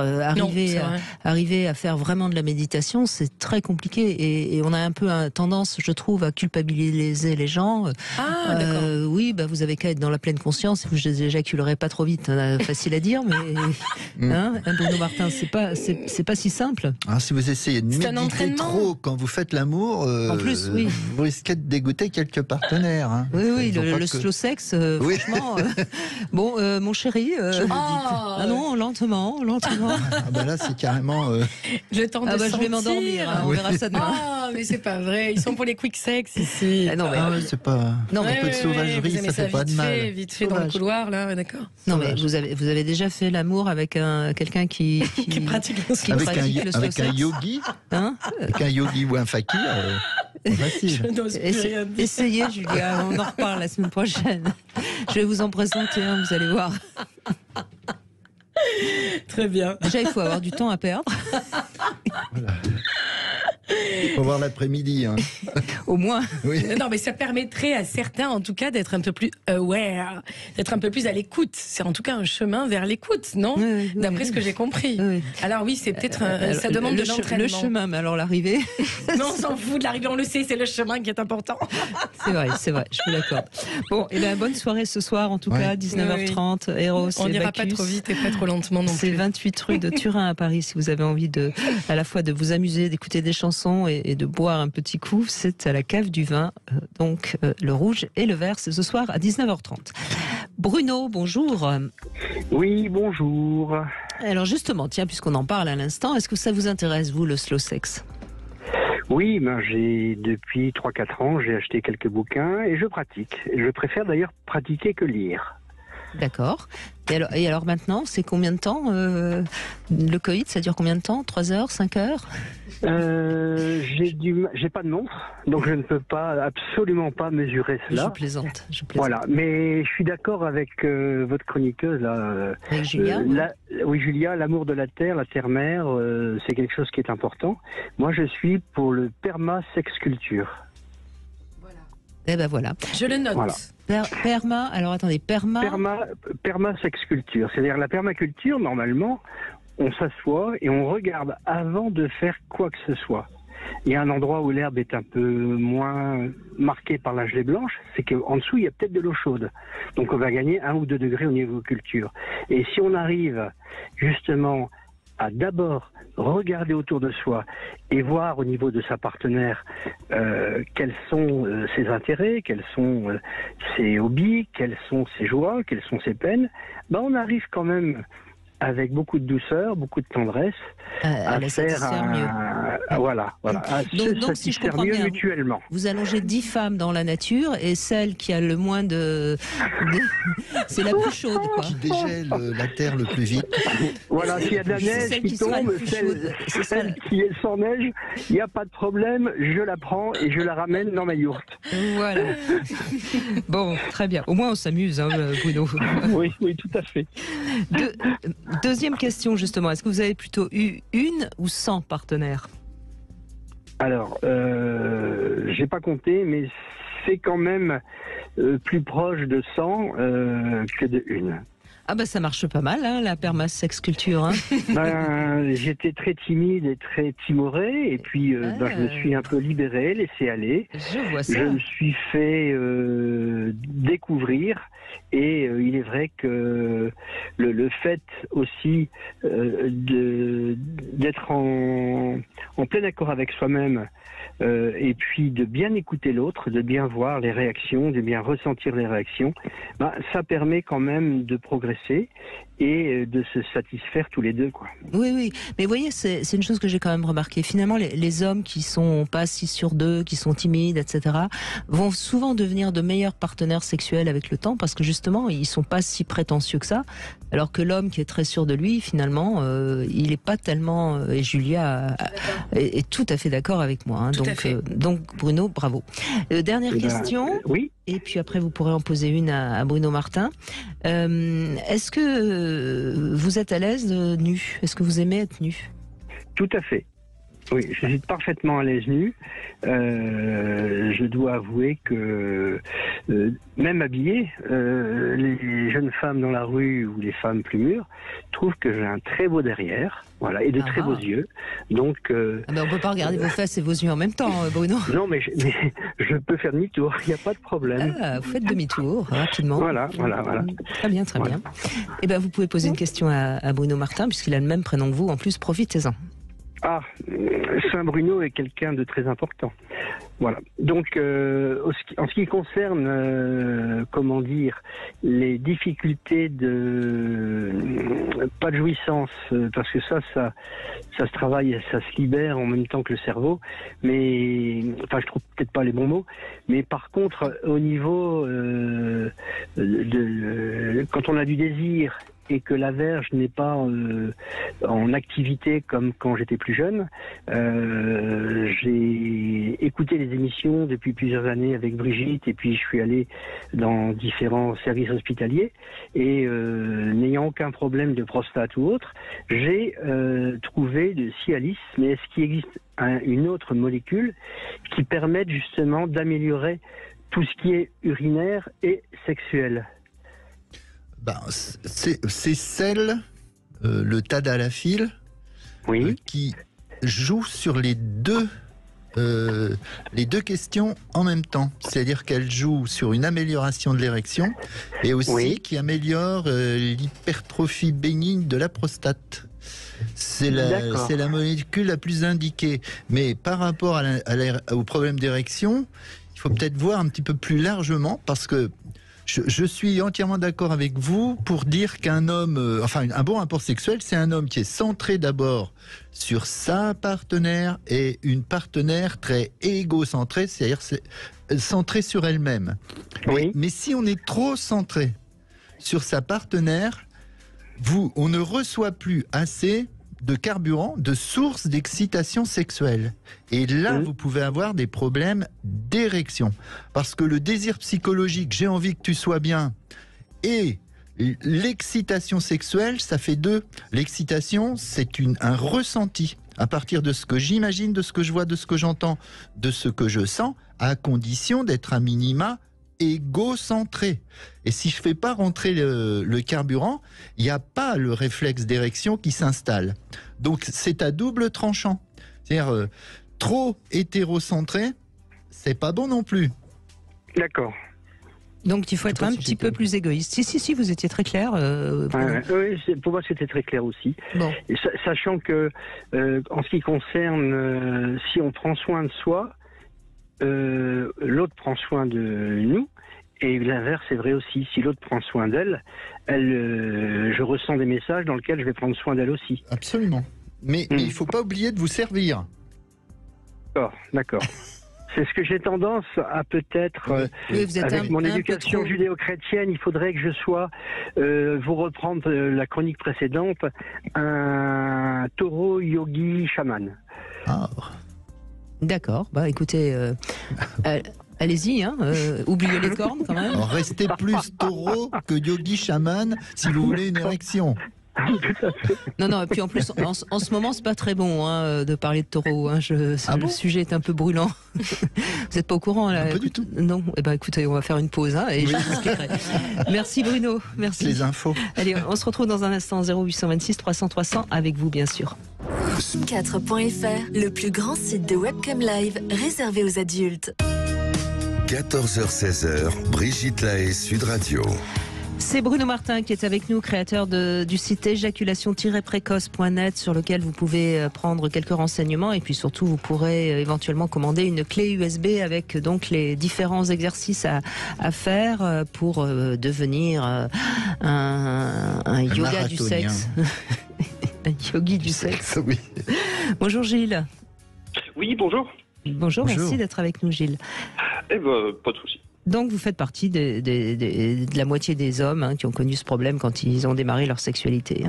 arriver à faire vraiment de la méditation, c'est très compliqué et on a un peu tendance, je trouve, à culpabiliser les gens. D'accord. Oui, vous avez qu'à être dans la pleine conscience, vous éjaculerez pas trop vite, facile à dire, mais Bruno Martin, c'est pas si simple. Alors, si vous essayez de méditer trop quand vous faites l'amour, en plus, oui. Vous risquez de dégoûter quelques partenaires. Hein. Oui, le slow sex, franchement. Bon, mon chéri, non, lentement. Là, c'est carrément. Le temps de sentir. Je vais m'endormir. On verra ça demain. Mais c'est pas vrai. Ils sont pour les quick sex ici. C'est pas. Non, un peu de sauvagerie, ça fait pas de mal. Vite fait dans le couloir, là, d'accord. Non, mais vous avez déjà fait l'amour avec quelqu'un qui pratique le slow sex. Avec un yogi, avec un yogi ou un fakir. Je n'ose plus rien dire. Essayez, Julia. On en reparle la semaine prochaine. Je vais vous en présenter un, vous allez voir. Très bien. Déjà, il faut avoir du temps à perdre. Voilà. Faut voir l'après-midi. Hein. Au moins. Oui. Non, mais ça permettrait à certains, en tout cas, d'être un peu plus aware, d'être un peu plus à l'écoute. C'est en tout cas un chemin vers l'écoute, non? Oui, D'après ce que j'ai compris. Oui. Alors oui, c'est peut-être ça demande de l'entraînement. Le chemin, mais alors l'arrivée. Non, on s'en fout de l'arrivée, on le sait, c'est le chemin qui est important. C'est vrai, je vous l'accorde. Bon, et bien bonne soirée ce soir, en tout cas, 19h30, Eros On et n'ira Bacchus. pas trop vite et pas trop lentement non plus. C'est 28 rue de Turin à Paris, si vous avez envie à la fois de vous amuser, d'écouter des chansons et de boire un petit coup. C'est à la cave du vin, donc le rouge et le vert, c'est ce soir à 19h30. Bruno, bonjour. Oui, bonjour. Alors justement, tiens, puisqu'on en parle à l'instant, est-ce que ça vous intéresse, vous, le slow sex? Oui, j'ai depuis 3-4 ans, j'ai acheté quelques bouquins et je pratique. Je préfère d'ailleurs pratiquer que lire. D'accord. Et alors maintenant, c'est combien de temps le coït, ça dure combien de temps? 3 heures, 5 heures? J'ai pas de montre, donc je ne peux absolument pas mesurer cela. Je plaisante. Voilà, mais je suis d'accord avec votre chroniqueuse là. Avec Julia. Oui, Julia, l'amour de la terre-mère, c'est quelque chose qui est important. Moi, je suis pour le permasexculture. Eh ben voilà. Je le note. Voilà. Permasexculture, c'est-à-dire la permaculture, normalement, on s'assoit et on regarde avant de faire quoi que ce soit. Il y a un endroit où l'herbe est un peu moins marquée par la gelée blanche, c'est qu'en dessous, il y a peut-être de l'eau chaude. Donc on va gagner 1 ou 2 degrés au niveau culture. Et si on arrive justement à d'abord regarder autour de soi et voir au niveau de sa partenaire quels sont ses intérêts, quels sont ses hobbies, quelles sont ses joies, quelles sont ses peines, on arrive quand même avec beaucoup de douceur, beaucoup de tendresse, à faire mieux. À se donc, si je satisfaire comprends mieux bien, mutuellement. Vous allongez 10 femmes dans la nature et celle qui a le moins c'est la plus chaude, quoi. Qui dégèle la terre le plus vite. Voilà, s'il y a de la C'est neige celle qui sera tombe, le plus chaude. C'est ça. celle qui est sans neige, il n'y a pas de problème, je la prends et je la ramène dans ma yourte. Voilà. Bon, très bien. Au moins, on s'amuse, hein, Bruno. Oui, tout à fait. Deuxième question, justement. Est-ce que vous avez plutôt eu 1 ou 100 partenaires? Alors, j'ai pas compté, mais c'est quand même plus proche de 100 que de 1. Ah ça marche pas mal, hein, la permasexculture. Hein. J'étais très timide et très timoré, et puis je me suis un peu libéré, laissé aller. Je vois ça. Je me suis fait découvrir, et il est vrai que le fait aussi d'être en plein accord avec soi-même, et puis de bien écouter l'autre, de bien voir les réactions, de bien ressentir les réactions, ça permet quand même de progresser et de se satisfaire tous les deux, quoi. Oui. Mais vous voyez, c'est une chose que j'ai quand même remarqué. Finalement, les hommes qui sont pas 6 sur 2, qui sont timides, etc., vont souvent devenir de meilleurs partenaires sexuels avec le temps parce que justement, ils sont pas si prétentieux que ça. Alors que l'homme qui est très sûr de lui, finalement, il est pas tellement... Et Julia est tout à fait d'accord avec moi. Hein. Donc, Bruno, bravo. Dernière question. Oui. Et puis après, vous pourrez en poser une à Bruno Martin. Est-ce que vous êtes à l'aise nu? Est-ce que vous aimez être nu? Tout à fait. Oui, je suis parfaitement à l'aise nu. Je dois avouer que même habillé, les jeunes femmes dans la rue ou les femmes plus mûres trouvent que j'ai un très beau derrière, voilà, et de très beaux yeux. Donc, on peut pas regarder vos fesses et vos yeux en même temps, Bruno. Non, mais je peux faire demi-tour. Il n'y a pas de problème. Vous faites demi-tour rapidement. Voilà. Très bien. Et vous pouvez poser une question à Bruno Martin puisqu'il a le même prénom que vous. En plus, profitez-en. Saint-Bruno est quelqu'un de très important. Voilà. Donc, en ce qui concerne, les difficultés pas de jouissance, parce que ça se travaille, ça se libère en même temps que le cerveau. Mais, je trouve peut-être pas les bons mots. Mais par contre, au niveau quand on a du désir et que la verge n'est pas en activité comme quand j'étais plus jeune, j'ai écouté les émissions depuis plusieurs années avec Brigitte, et puis je suis allé dans différents services hospitaliers, et n'ayant aucun problème de prostate ou autre, j'ai trouvé de Cialis. Mais est-ce qu'il existe une autre molécule qui permette justement d'améliorer tout ce qui est urinaire et sexuel? C'est celle, le tadalafil, Oui. qui joue sur les deux questions en même temps. C'est-à-dire qu'elle joue sur une amélioration de l'érection et aussi qui améliore l'hypertrophie bénigne de la prostate. C'est la molécule la plus indiquée. Mais par rapport au problème d'érection, il faut peut-être voir un petit peu plus largement, parce que je suis entièrement d'accord avec vous pour dire qu'un homme, un bon rapport sexuel, c'est un homme qui est centré d'abord sur sa partenaire, et une partenaire très égocentrée, c'est-à-dire centrée sur elle-même. Oui. Mais si on est trop centré sur sa partenaire, on ne reçoit plus assez de carburant, de source d'excitation sexuelle. Et là, vous pouvez avoir des problèmes d'érection. Parce que le désir psychologique, j'ai envie que tu sois bien, et l'excitation sexuelle, ça fait deux. L'excitation, c'est un ressenti à partir de ce que j'imagine, de ce que je vois, de ce que j'entends, de ce que je sens, à condition d'être à minima égocentré. Et si je fais pas rentrer le carburant, il n'y a pas le réflexe d'érection qui s'installe. Donc c'est à double tranchant. C'est-à-dire trop hétérocentré, c'est pas bon non plus. D'accord. Donc il faut être un petit peu plus égoïste. Si, vous étiez très clair. Oui, pour moi c'était très clair aussi. Bon. Et sachant que en ce qui concerne si on prend soin de soi, l'autre prend soin de nous, et l'inverse est vrai aussi. Si l'autre prend soin d'elle, je ressens des messages dans lesquels je vais prendre soin d'elle aussi. Absolument. Mais il ne faut pas oublier de vous servir. D'accord. C'est ce que j'ai tendance à peut-être, avec mon éducation judéo-chrétienne, il faudrait que je sois, vous reprendre la chronique précédente, un taureau yogi chaman. Ah. D'accord, écoutez, allez-y, oubliez les cornes quand même. Restez plus taureau que yogi chaman si vous voulez une érection. Tout à fait. Non, et puis en plus, en ce moment, c'est pas très bon de parler de taureau. Le sujet est un peu brûlant. Vous n'êtes pas au courant là? Pas du tout. Non, écoutez, on va faire une pause et je vous expliquerai. Merci Bruno, merci. Les infos. Allez, on se retrouve dans un instant, 0826 300 300 avec vous bien sûr. 4.fr, le plus grand site de webcam live réservé aux adultes. 14h-16h, Brigitte Lahaie, Sud Radio. C'est Bruno Martin qui est avec nous, créateur du site éjaculation-précoce.net, sur lequel vous pouvez prendre quelques renseignements, et puis surtout vous pourrez éventuellement commander une clé USB avec donc les différents exercices à faire pour devenir un yoga du sexe. Un yogi du sexe. Oui. Bonjour Gilles. Oui, bonjour. Bonjour, merci d'être avec nous Gilles. Pas de souci. Donc vous faites partie de la moitié des hommes qui ont connu ce problème quand ils ont démarré leur sexualité.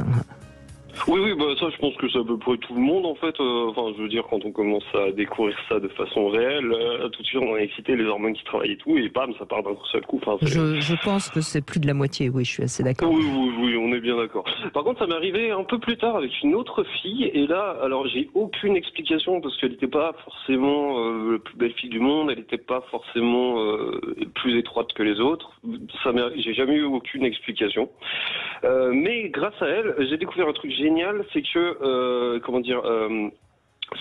Oui, ça, je pense que c'est à peu près tout le monde, en fait. Je veux dire, quand on commence à découvrir ça de façon réelle, tout de suite, on a excité les hormones qui travaillent et tout, et bam, ça part d'un seul coup. Je pense que c'est plus de la moitié, oui, je suis assez d'accord. Oui, on est bien d'accord. Par contre, ça m'est arrivé un peu plus tard avec une autre fille, et là, alors, j'ai aucune explication, parce qu'elle n'était pas forcément la plus belle fille du monde, elle n'était pas forcément plus étroite que les autres. J'ai jamais eu aucune explication. Mais grâce à elle, j'ai découvert un truc génial, c'est que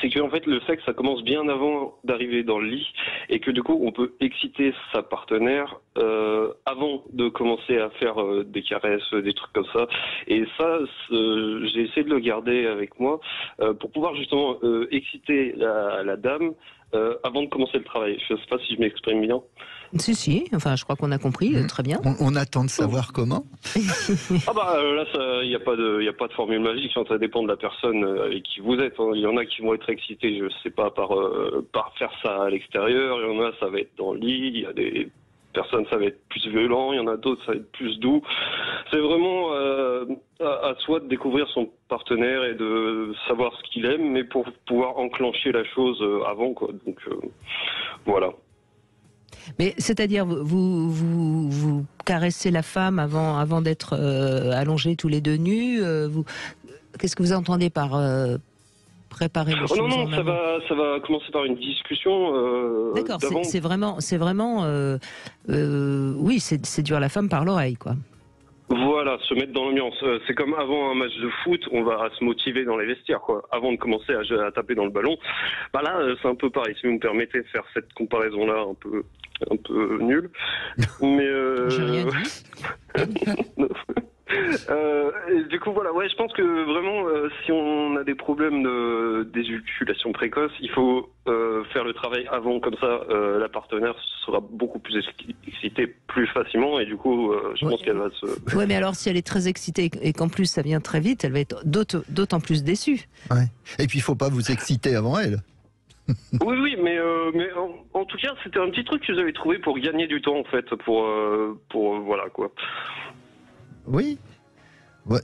c'est que en fait le sexe ça commence bien avant d'arriver dans le lit, et que du coup on peut exciter sa partenaire avant de commencer à faire des caresses, des trucs comme ça. Et ça, j'ai essayé de le garder avec moi pour pouvoir justement exciter la dame avant de commencer le travail. Je sais pas si je m'exprime bien. Si, je crois qu'on a compris, très bien. On attend de savoir comment. Là, il n'y a pas de formule magique, ça dépend de la personne avec qui vous êtes. Il y en a qui vont être excités, je sais pas, par faire ça à l'extérieur, il y en a, ça va être dans le lit, il y a personnes ça va être plus violent, il y en a d'autres ça va être plus doux. C'est vraiment à soi de découvrir son partenaire et de savoir ce qu'il aime, mais pour pouvoir enclencher la chose avant, quoi. Donc voilà. Mais c'est-à-dire, vous caressez la femme avant d'être allongés tous les deux nus. Qu'est-ce que vous entendez par préparer les choses? Non, ça va commencer par une discussion. D'accord, c'est vraiment, oui, c'est séduire la femme par l'oreille, quoi. Voilà, se mettre dans l'ambiance. C'est comme avant un match de foot, on va se motiver dans les vestiaires, quoi. Avant de commencer à taper dans le ballon. Bah là, c'est un peu pareil. Si vous me permettez de faire cette comparaison-là, un peu nulle. Mais j'ai rien dit. Et du coup, voilà, ouais, je pense que vraiment, si on a des problèmes d'éjaculation précoce, il faut faire le travail avant, comme ça, la partenaire sera beaucoup plus excitée plus facilement, et du coup, je pense qu'elle va se... Ouais, mais alors, si elle est très excitée et qu'en plus ça vient très vite, elle va être d'autant plus déçue. Ouais. Et puis, il faut pas vous exciter avant elle. Oui, mais en tout cas, c'était un petit truc que j'avais trouvé pour gagner du temps, en fait, pour voilà, quoi. Oui, ouais,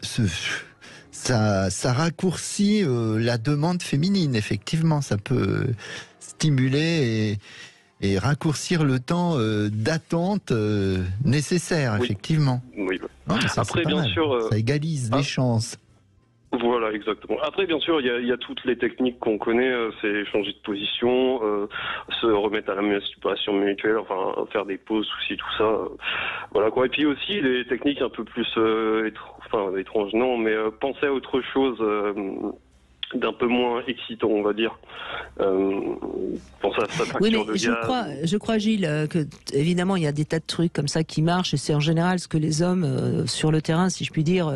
ça raccourcit la demande féminine, effectivement. Ça peut stimuler et raccourcir le temps d'attente nécessaire, oui. Effectivement. Oui. Non, après, bien sûr... ça égalise les chances. Voilà, exactement. Après, bien sûr, il y a toutes les techniques qu'on connaît, c'est changer de position, se remettre à la masturbation mutuelle, enfin, faire des pauses aussi, tout ça. Voilà, quoi. Et puis aussi, les techniques un peu plus étranges, non, mais penser à autre chose d'un peu moins excitant, on va dire. Penser à sa facture oui, de mais gaz. je crois, Gilles, que évidemment, il y a des tas de trucs comme ça qui marchent, et c'est en général ce que les hommes sur le terrain, si je puis dire,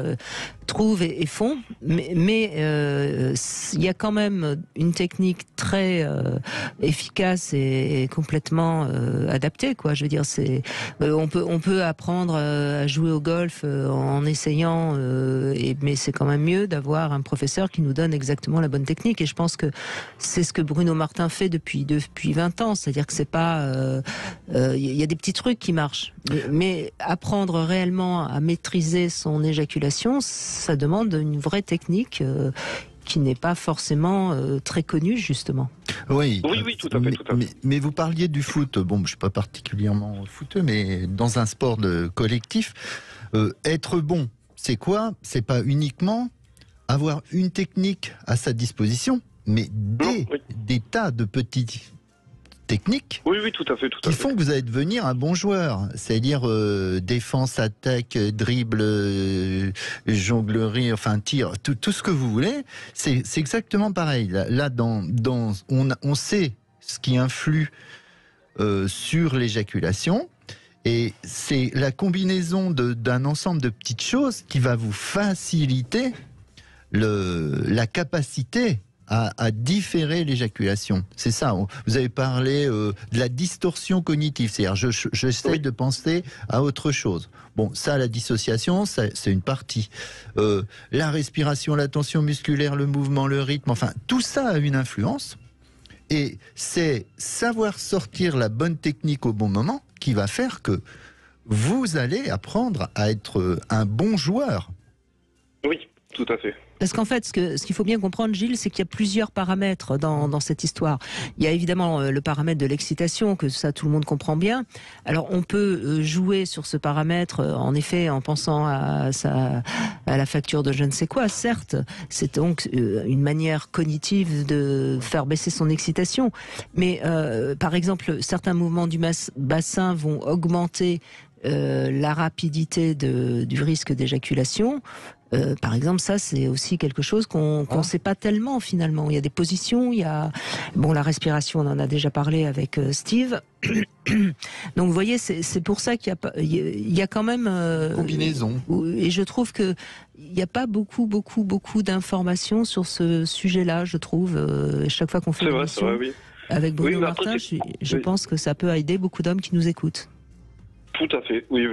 trouvent et font. Mais il y a quand même une technique très efficace et complètement adaptée, quoi. Je veux dire, on peut apprendre à jouer au golf en essayant, mais c'est quand même mieux d'avoir un professeur qui nous donne exactement la bonne technique, et je pense que c'est ce que Bruno Martin fait depuis 20 ans, c'est-à-dire que c'est pas y a des petits trucs qui marchent, mais apprendre réellement à maîtriser son éjaculation, ça demande une vraie technique qui n'est pas forcément très connue, justement. Oui, tout à fait. Mais vous parliez du foot. Bon, je suis pas particulièrement footeux, mais dans un sport collectif, être bon, c'est quoi? C'est pas uniquement avoir une technique à sa disposition, mais des tas de petites techniques tout à fait. qui font que vous allez devenir un bon joueur. C'est-à-dire défense, attaque, dribble, jonglerie, enfin tir, tout ce que vous voulez. C'est exactement pareil. Là, on sait ce qui influe sur l'éjaculation. Et c'est la combinaison d'un ensemble de petites choses qui va vous faciliter la capacité à différer l'éjaculation. C'est ça. Vous avez parlé de la distorsion cognitive. C'est-à-dire, j'essaie de penser à autre chose. Bon, ça, la dissociation, c'est une partie. La respiration, la tension musculaire, le mouvement, le rythme, enfin, tout ça a une influence. Et c'est savoir sortir la bonne technique au bon moment qui va faire que vous allez apprendre à être un bon joueur. Oui, tout à fait. Parce qu'en fait, ce qu'il faut bien comprendre, Gilles, c'est qu'il y a plusieurs paramètres dans cette histoire. Il y a évidemment le paramètre de l'excitation, que ça tout le monde comprend bien. Alors on peut jouer sur ce paramètre, en effet, en pensant à la facture de je ne sais quoi. Certes, c'est donc une manière cognitive de faire baisser son excitation. Mais par exemple, certains mouvements du bassin vont augmenter la rapidité du risque d'éjaculation. Par exemple, ça, c'est aussi quelque chose qu'on ne sait pas tellement, finalement. Il y a des positions, il y a... Bon, la respiration, on en a déjà parlé avec Steve. Donc, vous voyez, c'est pour ça qu'il y a quand même... combinaison. Et je trouve qu'il n'y a pas beaucoup d'informations sur ce sujet-là, je trouve. Chaque fois qu'on fait une émission avec Bruno Martin, je pense que ça peut aider beaucoup d'hommes qui nous écoutent. Tout à fait, oui.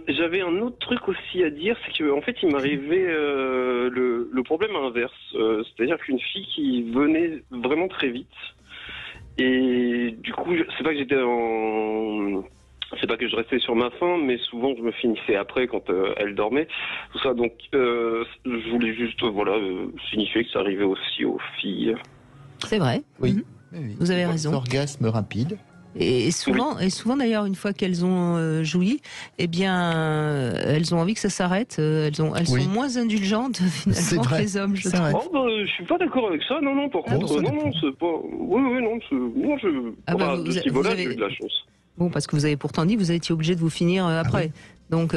J'avais un autre truc aussi à dire, c'est qu'en fait, il m'arrivait le problème inverse. C'est-à-dire qu'une fille qui venait vraiment très vite, et du coup, c'est pas que j'étais c'est pas que je restais sur ma faim, mais souvent je me finissais après quand elle dormait. Tout ça, donc je voulais juste signifier que ça arrivait aussi aux filles. C'est vrai. Oui. Vous avez raison. Orgasme rapide. Et souvent d'ailleurs, une fois qu'elles ont joui, eh bien, elles ont envie que ça s'arrête. Elles sont moins indulgentes finalement que les hommes, je trouve. Je suis pas d'accord avec ça. Non, par contre, non, c'est pas. De ce niveau-là, j'ai eu de la chance. Bon, parce que vous avez pourtant dit que vous étiez obligé de vous finir après. Donc,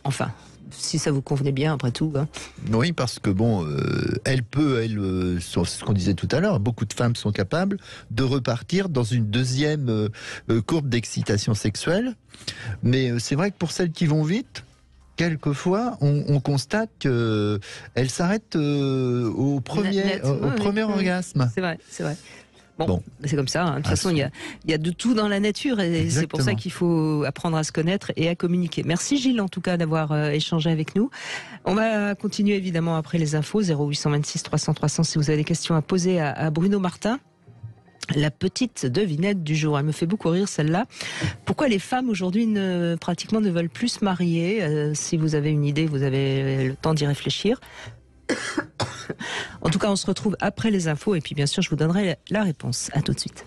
enfin, si ça vous convenait bien, après tout. Hein. Oui, parce que ce qu'on disait tout à l'heure, beaucoup de femmes sont capables de repartir dans une deuxième courbe d'excitation sexuelle. Mais c'est vrai que pour celles qui vont vite, quelquefois, on constate qu'elles s'arrêtent au premier orgasme. C'est vrai. Bon, c'est comme ça. De toute façon, il y a de tout dans la nature et c'est pour ça qu'il faut apprendre à se connaître et à communiquer. Merci Gilles, en tout cas, d'avoir échangé avec nous. On va continuer évidemment après les infos. 0826 300 300 si vous avez des questions à poser à Bruno Martin. La petite devinette du jour, elle me fait beaucoup rire celle-là. Pourquoi les femmes aujourd'hui pratiquement ne veulent plus se marier? Si vous avez une idée, vous avez le temps d'y réfléchir. En tout cas, on se retrouve après les infos et puis bien sûr, je vous donnerai la réponse. À tout de suite.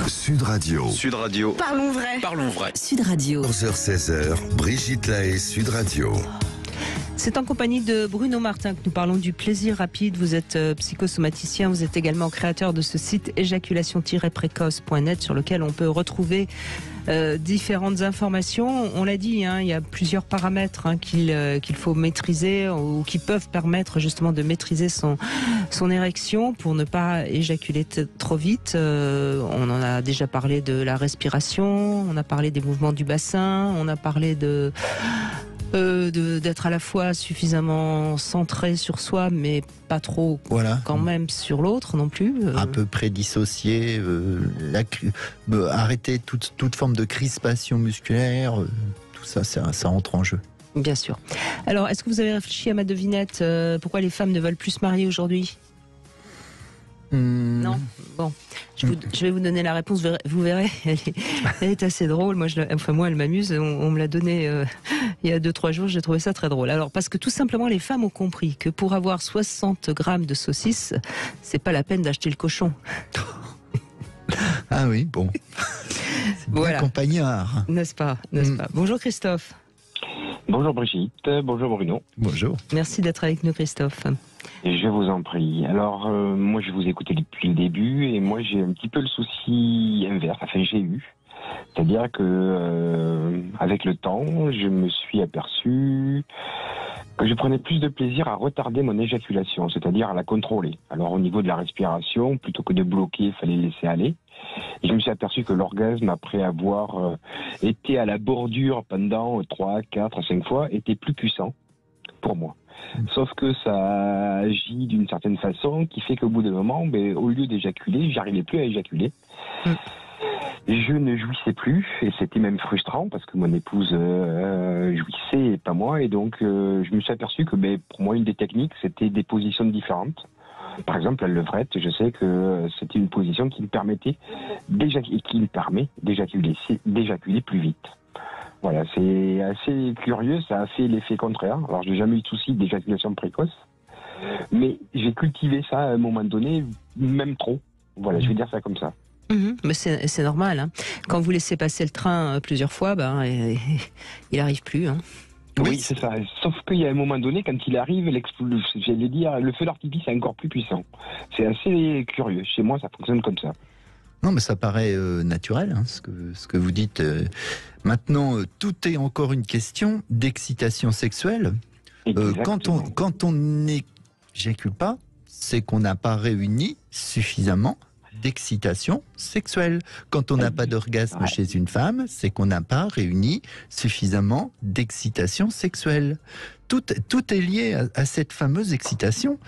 Sud Radio. Parlons vrai. Sud Radio. 11h-16h, Brigitte Lahaie, Sud Radio. C'est en compagnie de Bruno Martin que nous parlons du plaisir rapide. Vous êtes psychosomaticien, vous êtes également créateur de ce site éjaculation-précoce.net sur lequel on peut retrouver différentes informations. On l'a dit, il y a plusieurs paramètres qu'il faut maîtriser ou qui peuvent permettre justement de maîtriser son érection pour ne pas éjaculer trop vite. On en a déjà parlé de la respiration, on a parlé des mouvements du bassin, on a parlé d'être à la fois suffisamment centré sur soi, mais pas trop quand même sur l'autre non plus. À peu près dissocié, arrêter toute forme de crispation musculaire, tout ça, ça entre en jeu. Bien sûr. Alors, est-ce que vous avez réfléchi à ma devinette pourquoi les femmes ne veulent plus se marier aujourd'hui ? Non. Bon, je vais vous donner la réponse. Vous verrez, elle est assez drôle. Moi, elle m'amuse. On me l'a donnée il y a 2-3 jours. J'ai trouvé ça très drôle. Alors, parce que tout simplement, les femmes ont compris que pour avoir 60 grammes de saucisses, c'est pas la peine d'acheter le cochon. Ah oui, bon. C'est bien compagnard. N'est-ce pas, Bonjour Christophe. Bonjour Brigitte, bonjour Bruno. Bonjour. Merci d'être avec nous Christophe. Je vous en prie. Alors, moi je vous ai écouté depuis le début et moi j'ai un petit peu le souci inverse, j'ai eu. C'est-à-dire que avec le temps, je me suis aperçu que je prenais plus de plaisir à retarder mon éjaculation, c'est-à-dire à la contrôler. Alors au niveau de la respiration, plutôt que de bloquer, il fallait laisser aller. Et je me suis aperçu que l'orgasme, après avoir été à la bordure pendant 3, 4, 5 fois, était plus puissant pour moi. Sauf que ça agit d'une certaine façon qui fait qu'au bout d'un moment, au lieu d'éjaculer, j'arrivais plus à éjaculer. Je ne jouissais plus et c'était même frustrant parce que mon épouse jouissait et pas moi. Et donc je me suis aperçu que pour moi une des techniques c'était des positions différentes. Par exemple, la levrette, je sais que c'était une position qui me permettait qui me permet d'éjaculer plus vite. Voilà, c'est assez curieux, ça a fait l'effet contraire. Alors, j'ai jamais eu de souci d'éjaculation précoce, mais j'ai cultivé ça à un moment donné, même trop. Voilà, je vais dire ça comme ça. Mais c'est normal. Quand vous laissez passer le train plusieurs fois, il n'arrive plus. Oui, c'est ça. Sauf qu'il y a un moment donné, quand il arrive, j'allais dire, le feu d'artifice est encore plus puissant. C'est assez curieux. Chez moi, ça fonctionne comme ça. Non, mais ça paraît naturel, ce que vous dites. Maintenant, tout est encore une question d'excitation sexuelle. Quand on n'éjacule pas, c'est qu'on n'a pas réuni suffisamment d'excitation sexuelle. Quand on n'a pas d'orgasme chez une femme, c'est qu'on n'a pas réuni suffisamment d'excitation sexuelle. Tout est lié à cette fameuse excitation.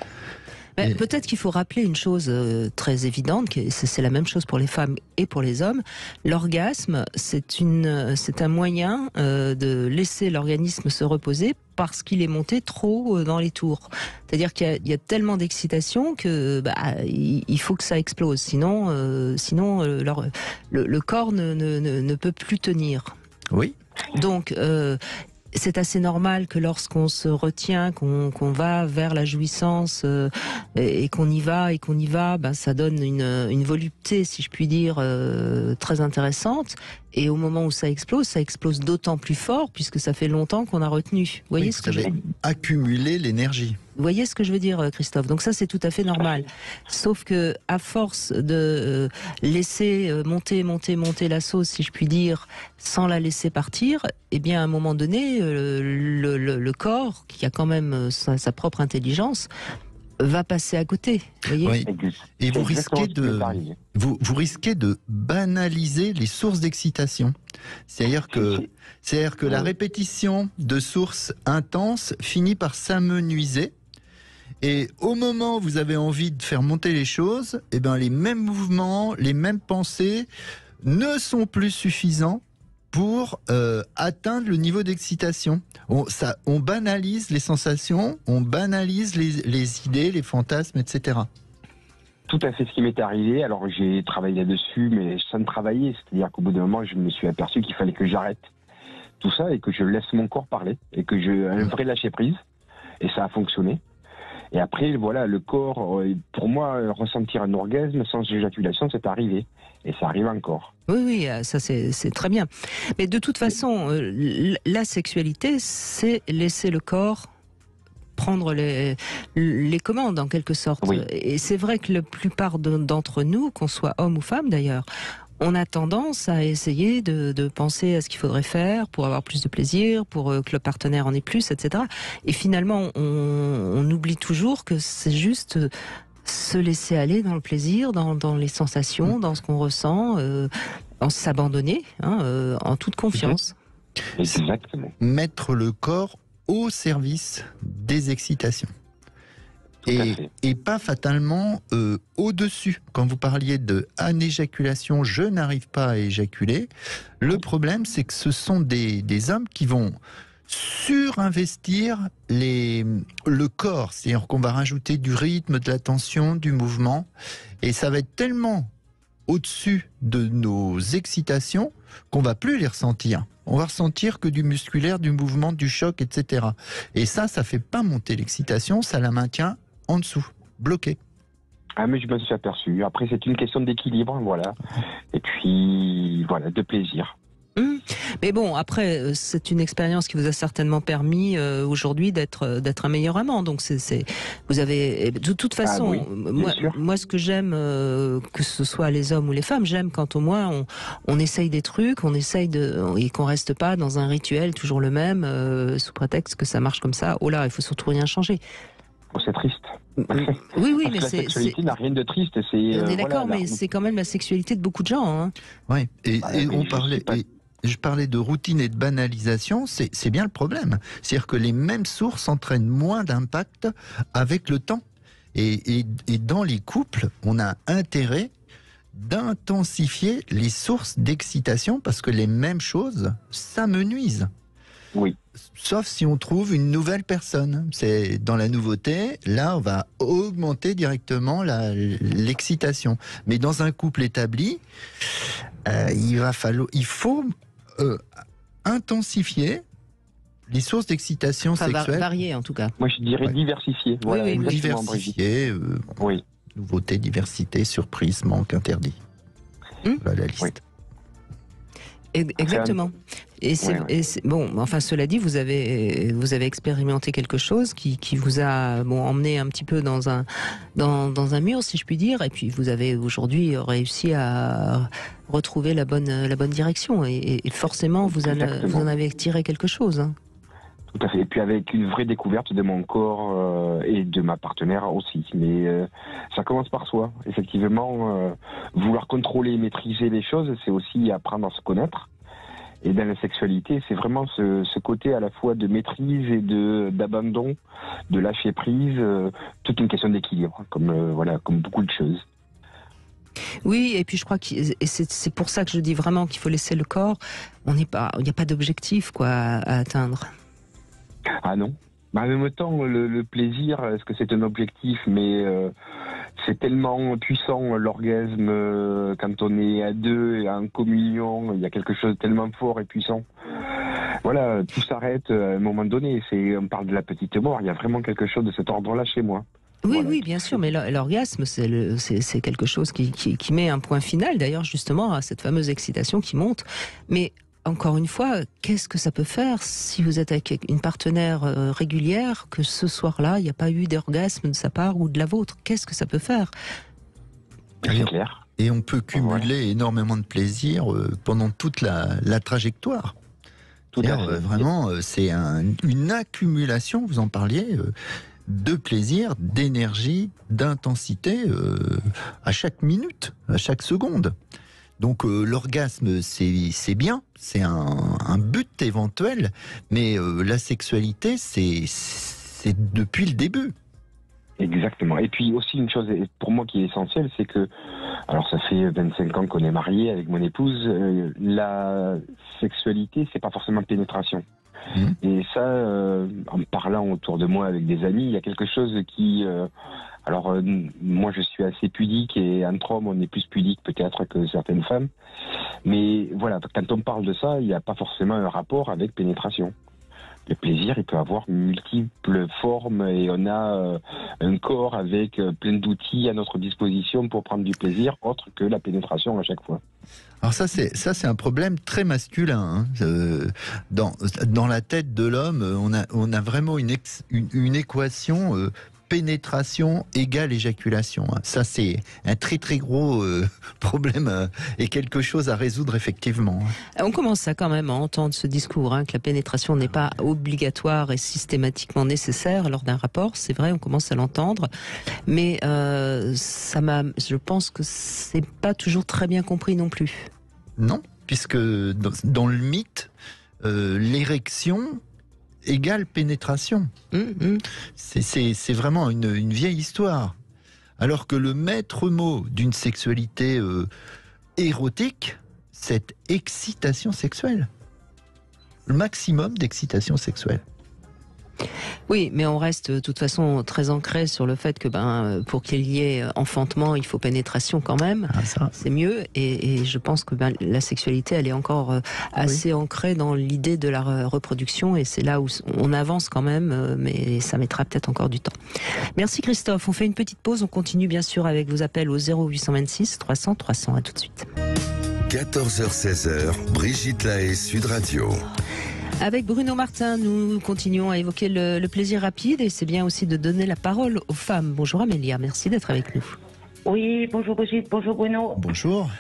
Peut-être qu'il faut rappeler une chose très évidente, c'est la même chose pour les femmes et pour les hommes. L'orgasme, c'est un moyen de laisser l'organisme se reposer parce qu'il est monté trop dans les tours. C'est-à-dire qu'il y a tellement d'excitation que il faut que ça explose. Sinon, le corps ne peut plus tenir. Oui. Donc, c'est assez normal que lorsqu'on se retient, qu'on va vers la jouissance et qu'on y va, ça donne une volupté, si je puis dire, très intéressante. Et au moment où ça explose d'autant plus fort puisque ça fait longtemps qu'on a retenu. Vous voyez ce que accumuler l'énergie. Vous voyez ce que je veux dire, Christophe? Donc ça, c'est tout à fait normal. Sauf que à force de laisser monter la sauce, si je puis dire, sans la laisser partir, eh bien, à un moment donné, le corps, qui a quand même sa propre intelligence, va passer à côté. Voyez, oui. Et vous risquez de banaliser les sources d'excitation. C'est-à-dire que la répétition de sources intenses finit par s'amenuiser. Et au moment où vous avez envie de faire monter les choses, eh ben, les mêmes mouvements, les mêmes pensées ne sont plus suffisants pour atteindre le niveau d'excitation. On banalise les sensations, on banalise les idées, les fantasmes, etc. Tout à fait ce qui m'est arrivé. Alors j'ai travaillé là-dessus, mais sans travailler. C'est-à-dire qu'au bout d'un moment, je me suis aperçu qu'il fallait que j'arrête tout ça et que je laisse mon corps parler et que un vrai lâcher prise. Et ça a fonctionné. Et après, voilà, le corps, pour moi, ressentir un orgasme sans éjaculation, c'est arrivé. Et ça arrive encore. Oui, ça c'est très bien. Mais de toute façon, la sexualité, c'est laisser le corps prendre les commandes, en quelque sorte. Oui. Et c'est vrai que la plupart d'entre nous, qu'on soit homme ou femme d'ailleurs, on a tendance à essayer de penser à ce qu'il faudrait faire pour avoir plus de plaisir, pour que le partenaire en ait plus, etc. Et finalement, on oublie toujours que c'est juste se laisser aller dans le plaisir, dans les sensations, dans ce qu'on ressent, en s'abandonner, en toute confiance. Exactement. Mettre le corps au service des excitations. Et pas fatalement au-dessus. Quand vous parliez de éjaculation, je n'arrive pas à éjaculer. Le problème, c'est que ce sont des hommes qui vont surinvestir le corps. C'est-à-dire qu'on va rajouter du rythme, de la tension, du mouvement. Et ça va être tellement au-dessus de nos excitations qu'on va plus les ressentir. On va ressentir que du musculaire, du mouvement, du choc, etc. Et ça fait pas monter l'excitation, ça la maintient en dessous, bloqué. Ah, mais je me suis aperçu. Après, c'est une question d'équilibre, voilà. Et puis, voilà, de plaisir. Mais bon, après, c'est une expérience qui vous a certainement permis aujourd'hui d'être un meilleur amant. Donc, vous avez, de toute façon, moi, ce que j'aime, que ce soit les hommes ou les femmes, j'aime quand au moins on essaye des trucs, et qu'on reste pas dans un rituel toujours le même, sous prétexte que ça marche comme ça. Oh là, il faut surtout rien changer. Oh, c'est triste. Oui, mais la sexualité n'a rien de triste. On est d'accord, mais c'est quand même la sexualité de beaucoup de gens. Hein. Oui, et on parlait. Je parlais de routine et de banalisation, c'est bien le problème. C'est-à-dire que les mêmes sources entraînent moins d'impact avec le temps. Et dans les couples, on a intérêt d'intensifier les sources d'excitation parce que les mêmes choses s'amenuisent. Oui. Sauf si on trouve une nouvelle personne. C'est dans la nouveauté, là, on va augmenter directement l'excitation. Mais dans un couple établi, il faut intensifier les sources d'excitation sexuelle. Varier en tout cas. Moi je dirais diversifier. Voilà, oui. Diversifier. Oui. Nouveauté, diversité, surprise, manque, interdit. Voilà la liste. Oui. Exactement. Et bon, enfin cela dit, vous avez expérimenté quelque chose qui vous a emmené un petit peu dans un mur, si je puis dire, et puis vous avez aujourd'hui réussi à retrouver la bonne direction, et forcément vous en avez tiré quelque chose. Hein. Tout à fait. Et puis avec une vraie découverte de mon corps et de ma partenaire aussi. Mais ça commence par soi. Effectivement, vouloir contrôler et maîtriser les choses, c'est aussi apprendre à se connaître. Et dans la sexualité, c'est vraiment ce côté à la fois de maîtrise et d'abandon, de lâcher prise, toute une question d'équilibre, comme beaucoup de choses. Oui, et puis je crois que c'est pour ça que je dis vraiment qu'il faut laisser le corps. Il n'y a pas d'objectif à atteindre. Ah non. En même temps, le plaisir, est-ce que c'est un objectif? Mais c'est tellement puissant l'orgasme quand on est à deux et en communion. Il y a quelque chose de tellement fort et puissant. Voilà, tout s'arrête à un moment donné. On parle de la petite mort. Il y a vraiment quelque chose de cet ordre-là chez moi. Oui, Voilà. oui, bien sûr, mais l'orgasme, c'est quelque chose qui met un point final, d'ailleurs, justement, à cette fameuse excitation qui monte. Mais encore une fois, qu'est-ce que ça peut faire si vous êtes avec une partenaire régulière, que ce soir-là, il n'y a pas eu d'orgasme de sa part ou de la vôtre? Qu'est-ce que ça peut faire? C'est clair. Et on peut cumuler énormément de plaisir pendant toute la trajectoire. Tout à fait. Vraiment, c'est une accumulation, vous en parliez, de plaisir, d'énergie, d'intensité à chaque minute, à chaque seconde. Donc l'orgasme, c'est bien, c'est un but éventuel, mais la sexualité, c'est depuis le début. Exactement. Et puis aussi une chose pour moi qui est essentielle, c'est que, alors ça fait 25 ans qu'on est mariés avec mon épouse, la sexualité, c'est pas forcément pénétration. Et ça, en parlant autour de moi avec des amis, il y a quelque chose qui... moi je suis assez pudique et entre hommes on est plus pudique peut-être que certaines femmes. Mais voilà, quand on parle de ça, il n'y a pas forcément un rapport avec pénétration. Le plaisir, il peut avoir multiples formes et on a un corps avec plein d'outils à notre disposition pour prendre du plaisir, autre que la pénétration à chaque fois. Alors ça c'est un problème très masculin. Dans la tête de l'homme, on a vraiment une équation pénétration égale éjaculation. Ça c'est un très très gros problème et quelque chose à résoudre effectivement. On commence à quand même à entendre ce discours, que la pénétration n'est pas obligatoire et systématiquement nécessaire lors d'un rapport. C'est vrai, on commence à l'entendre, mais je pense que c'est pas toujours très bien compris non plus. Non, puisque dans le mythe, l'érection égale pénétration. C'est vraiment une vieille histoire. Alors que le maître mot d'une sexualité érotique, c'est excitation sexuelle. Le maximum d'excitation sexuelle. Oui, mais on reste de toute façon très ancré sur le fait que pour qu'il y ait enfantement, il faut pénétration quand même. C'est mieux. Et je pense que la sexualité, elle est encore assez ancrée dans l'idée de la reproduction. Et c'est là où on avance quand même, mais ça mettra peut-être encore du temps. Merci Christophe. On fait une petite pause. On continue bien sûr avec vos appels au 0826 300 300. À tout de suite. 14h-16h, Brigitte Lahaie, Sud Radio. Avec Bruno Martin, nous continuons à évoquer le plaisir rapide et c'est bien aussi de donner la parole aux femmes. Bonjour Amélia, merci d'être avec nous. Oui, bonjour Brigitte, bonjour Bruno. Bonjour.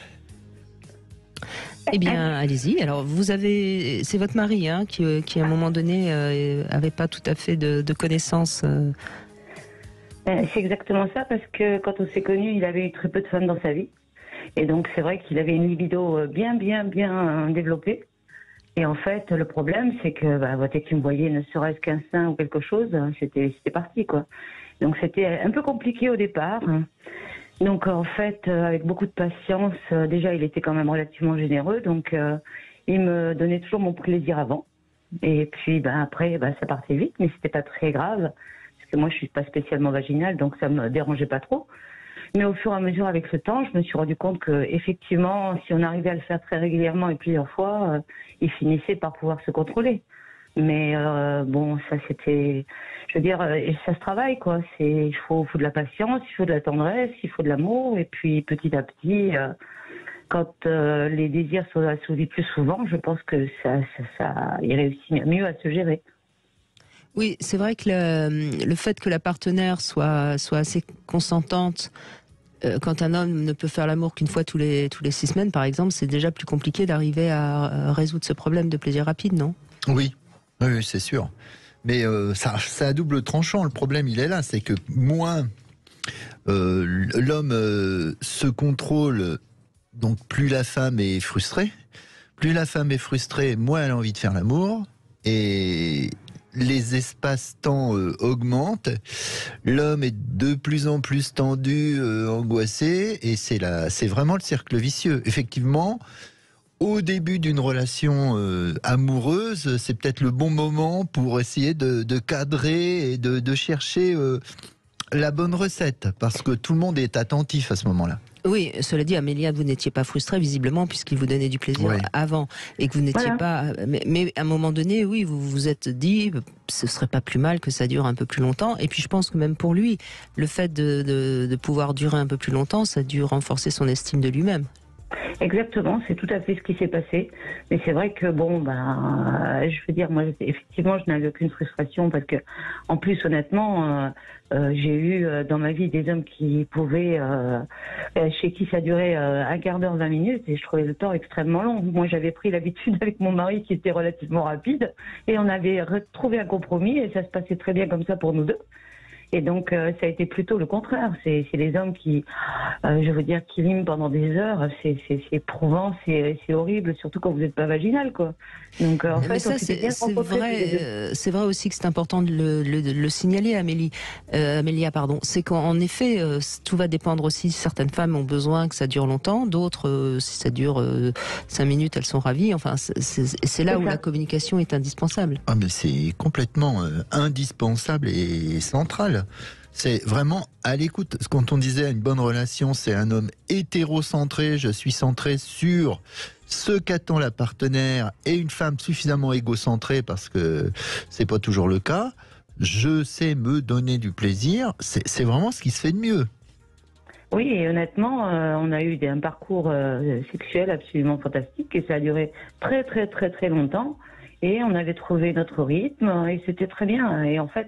Eh bien, allez-y. Alors, c'est votre mari qui à un moment donné avait pas tout à fait de connaissances. C'est exactement ça, parce que quand on s'est connus, il avait eu très peu de femmes dans sa vie. Et donc, c'est vrai qu'il avait une libido bien développée. Et en fait, le problème, c'est que dès qu'il me voyait ne serait-ce qu'un sein ou quelque chose, c'était parti, quoi. Donc, c'était un peu compliqué au départ. Donc, en fait, avec beaucoup de patience, déjà, il était quand même relativement généreux. Donc, il me donnait toujours mon plaisir avant. Et puis, après, ça partait vite, mais c'était pas très grave. Parce que moi, je suis pas spécialement vaginale, donc ça me dérangeait pas trop. Mais au fur et à mesure, avec le temps, je me suis rendu compte que, effectivement, si on arrivait à le faire très régulièrement et plusieurs fois, il finissait par pouvoir se contrôler. Mais ça c'était, je veux dire, et ça se travaille, quoi. Il faut de la patience, il faut de la tendresse, il faut de l'amour, et puis petit à petit, quand les désirs sont assouvis plus souvent, je pense que il réussit mieux à se gérer. Oui, c'est vrai que le fait que la partenaire soit assez consentante. Quand un homme ne peut faire l'amour qu'une fois tous les 6 semaines, par exemple, c'est déjà plus compliqué d'arriver à résoudre ce problème de plaisir rapide, non ? Oui, c'est sûr. Mais ça a double tranchant. Le problème, il est là, c'est que moins l'homme se contrôle, donc plus la femme est frustrée, Plus la femme est frustrée, moins elle a envie de faire l'amour. Et les espaces-temps augmentent. L'homme est de plus en plus tendu, angoissé. Et c'est vraiment le cercle vicieux. Effectivement, au début d'une relation amoureuse, c'est peut-être le bon moment pour essayer de cadrer et de chercher la bonne recette. Parce que tout le monde est attentif à ce moment-là. Oui, cela dit, Amélia, vous n'étiez pas frustrée visiblement puisqu'il vous donnait du plaisir avant et que vous n'étiez pas. Mais à un moment donné, oui, vous vous êtes dit, ce serait pas plus mal que ça dure un peu plus longtemps. Et puis je pense que même pour lui, le fait de pouvoir durer un peu plus longtemps, ça a dû renforcer son estime de lui-même. Exactement, c'est tout à fait ce qui s'est passé. Mais c'est vrai que je veux dire, moi, effectivement, je n'avais aucune frustration parce que, en plus, honnêtement, j'ai eu dans ma vie des hommes qui pouvaient, chez qui ça durait un quart d'heure, 20 minutes, et je trouvais le temps extrêmement long. Moi, j'avais pris l'habitude avec mon mari qui était relativement rapide, et on avait retrouvé un compromis, et ça se passait très bien comme ça pour nous deux. Et donc, ça a été plutôt le contraire. C'est les hommes qui, je veux dire, qui liment pendant des heures. C'est éprouvant, c'est horrible, surtout quand vous n'êtes pas vaginal, quoi. Donc, en fait, ça, c'est vrai aussi que c'est important de le signaler, Amélia, pardon. C'est qu'en effet, tout va dépendre aussi. Certaines femmes ont besoin que ça dure longtemps, d'autres, si ça dure 5 minutes, elles sont ravies. Enfin, c'est là où la communication est indispensable. Ah, mais c'est complètement indispensable et central. C'est vraiment à l'écoute. Quand on disait une bonne relation, c'est un homme hétérocentré, je suis centré sur ce qu'attend la partenaire, et une femme suffisamment égocentrée, parce que c'est pas toujours le cas. Je sais me donner du plaisir, c'est vraiment ce qui se fait de mieux. Oui, et honnêtement, on a eu un parcours sexuel absolument fantastique, et ça a duré très très très très longtemps, et on avait trouvé notre rythme, et c'était très bien. Et en fait,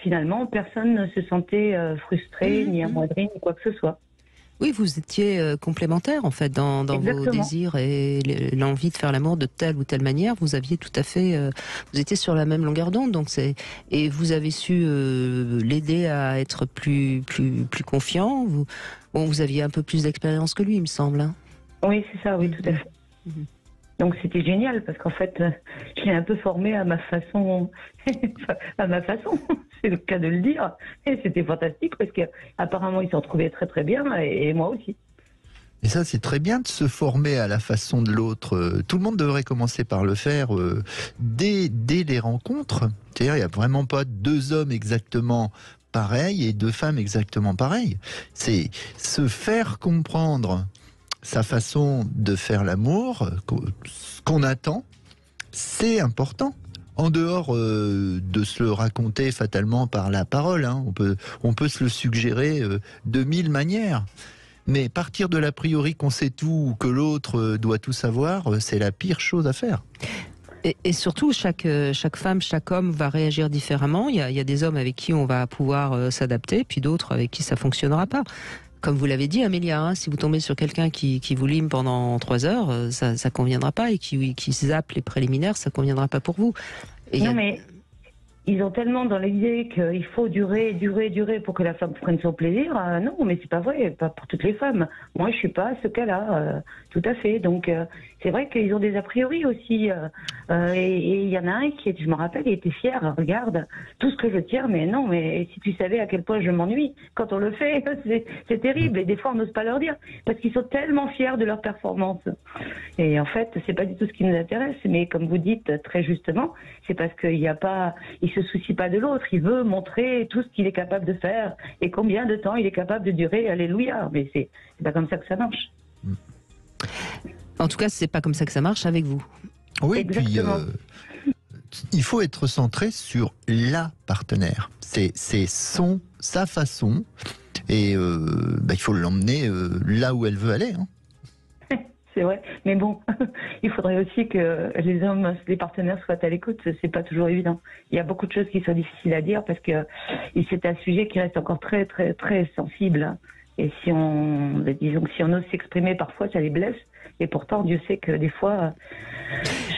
finalement, personne ne se sentait frustré, ni amoindri, ni quoi que ce soit. Oui, vous étiez complémentaires en fait dans vos désirs et l'envie de faire l'amour de telle ou telle manière. Vous aviez tout à fait, vous étiez sur la même longueur d'onde, donc et vous avez su l'aider à être plus confiant. Vous aviez un peu plus d'expérience que lui, il me semble. Hein. Oui, c'est ça, oui, tout à fait. Donc c'était génial parce qu'en fait, je l'ai un peu formé à ma façon, c'est le cas de le dire. Et c'était fantastique parce qu'apparemment il s'en trouvait très très bien et moi aussi. Et ça, c'est très bien de se former à la façon de l'autre. Tout le monde devrait commencer par le faire dès les rencontres. C'est-à-dire, il n'y a vraiment pas 2 hommes exactement pareils et 2 femmes exactement pareilles. C'est se faire comprendre sa façon de faire l'amour, ce qu'on attend, c'est important. En dehors de se le raconter fatalement par la parole, hein, on peut se le suggérer de 1000 manières. Mais partir de l'a priori qu'on sait tout ou que l'autre doit tout savoir, c'est la pire chose à faire. Et surtout, chaque femme, chaque homme va réagir différemment. Il y a des hommes avec qui on va pouvoir s'adapter, puis d'autres avec qui ça fonctionnera pas. Comme vous l'avez dit, Amélia, hein, si vous tombez sur quelqu'un qui vous lime pendant 3 heures, ça conviendra pas, et qui zappe les préliminaires, ça conviendra pas pour vous. Mais ils ont tellement dans l'idée qu'il faut durer pour que la femme prenne son plaisir. Non, mais c'est pas vrai, pas pour toutes les femmes. Moi, je suis pas à ce cas-là, tout à fait. Donc, c'est vrai qu'ils ont des a priori aussi. Et il y en a un qui, je me rappelle, il était fier. Regarde, tout ce que je tiens, mais non, mais si tu savais à quel point je m'ennuie quand on le fait, c'est terrible. Et des fois, on n'ose pas leur dire parce qu'ils sont tellement fiers de leur performance. Et en fait, c'est pas du tout ce qui nous intéresse. Mais comme vous dites très justement, c'est parce qu'il n'y a pas, il se soucie pas de l'autre. Il veut montrer tout ce qu'il est capable de faire et combien de temps il est capable de durer. Alléluia. Mais c'est pas comme ça que ça marche. En tout cas, c'est pas comme ça que ça marche avec vous. Oui, exactement. Puis il faut être centré sur la partenaire. C'est sa façon, et il faut l'emmener là où elle veut aller. Hein. C'est vrai, mais bon, il faudrait aussi que les hommes, les partenaires soient à l'écoute. C'est pas toujours évident. Il y a beaucoup de choses qui sont difficiles à dire parce que c'est un sujet qui reste encore très très très sensible. Et si on ose s'exprimer, parfois ça les blesse. Et pourtant, Dieu sait que des fois,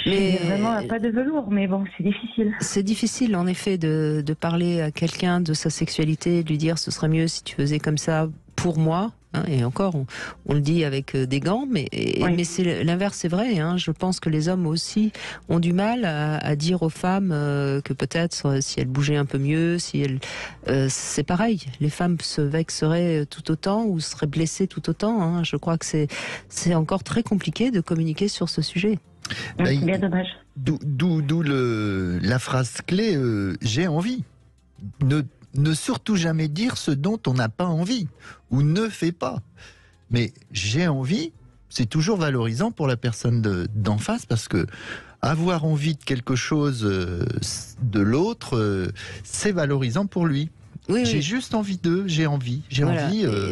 j'ai vraiment pas de velours. Mais bon, c'est difficile. C'est difficile, en effet, de parler à quelqu'un de sa sexualité, de lui dire ce serait mieux si tu faisais comme ça pour moi. Hein, et encore, on le dit avec des gants, mais l'inverse c'est vrai. Hein, je pense que les hommes aussi ont du mal à dire aux femmes que peut-être si elles bougeaient un peu mieux, si elles, c'est pareil. Les femmes se vexeraient tout autant ou seraient blessées tout autant. Hein. Je crois que c'est encore très compliqué de communiquer sur ce sujet. Bien dommage. D'où la phrase clé j'ai envie. Ne surtout jamais dire ce dont on n'a pas envie ou ne fait pas. Mais j'ai envie, c'est toujours valorisant pour la personne d'en face parce que avoir envie de quelque chose de l'autre, c'est valorisant pour lui. Oui, j'ai juste envie d'eux, j'ai envie.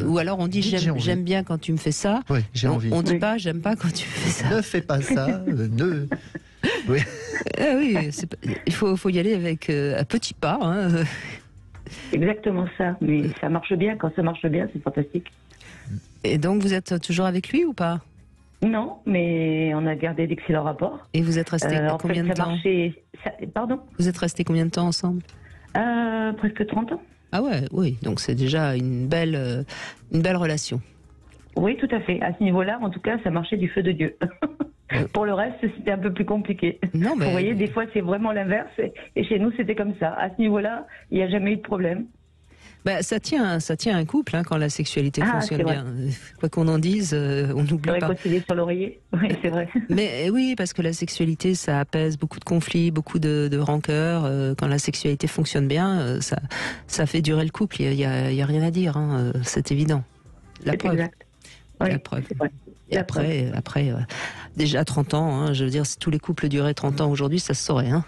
Ou alors on dit j'aime bien quand tu me fais ça. Oui, j'ai envie. On dit pas j'aime pas quand tu me fais ça. Ne fais pas ça, ne... Oui, il faut y aller avec à petits pas. Hein. Exactement ça, mais ça marche bien. Quand ça marche bien, c'est fantastique. Et donc vous êtes toujours avec lui ou pas? Non, mais on a gardé d'excellents rapports. Et vous êtes resté combien de temps? Pardon? Vous êtes resté combien de temps ensemble? Presque 30 ans. Ah ouais, oui, donc c'est déjà une belle relation. Oui, tout à fait. À ce niveau-là, en tout cas, ça marchait du feu de Dieu. Pour le reste, c'était un peu plus compliqué. Non, mais... Vous voyez, des fois, c'est vraiment l'inverse. Et chez nous, c'était comme ça. À ce niveau-là, il n'y a jamais eu de problème. Bah, ça tient un couple quand la sexualité fonctionne bien. Quoi qu'on en dise, on n'oublie pas. Réconcilier sur l'oreiller, oui, c'est vrai. Mais oui, parce que la sexualité, ça apaise beaucoup de conflits, beaucoup de rancœurs. Quand la sexualité fonctionne bien, ça fait durer le couple. Il y a rien à dire, hein, c'est évident. La preuve. Exact. Oui, la preuve. C'est vrai. Et après, déjà 30 ans, hein, je veux dire, si tous les couples duraient 30 ans aujourd'hui, ça se saurait. Hein.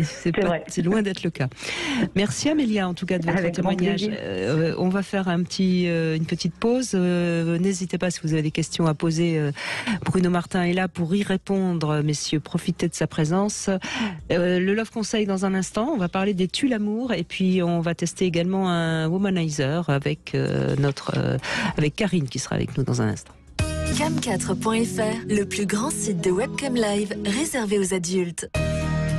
C'est loin d'être le cas. Merci Amélia, en tout cas, de votre témoignage. On va faire une petite pause. N'hésitez pas, si vous avez des questions à poser. Bruno Martin est là pour y répondre. Messieurs, profitez de sa présence. Le Love Conseil dans un instant. On va parler des tue l'amour et puis on va tester également un womanizer avec avec Karine qui sera avec nous dans un instant. Cam4.fr, le plus grand site de webcam live réservé aux adultes.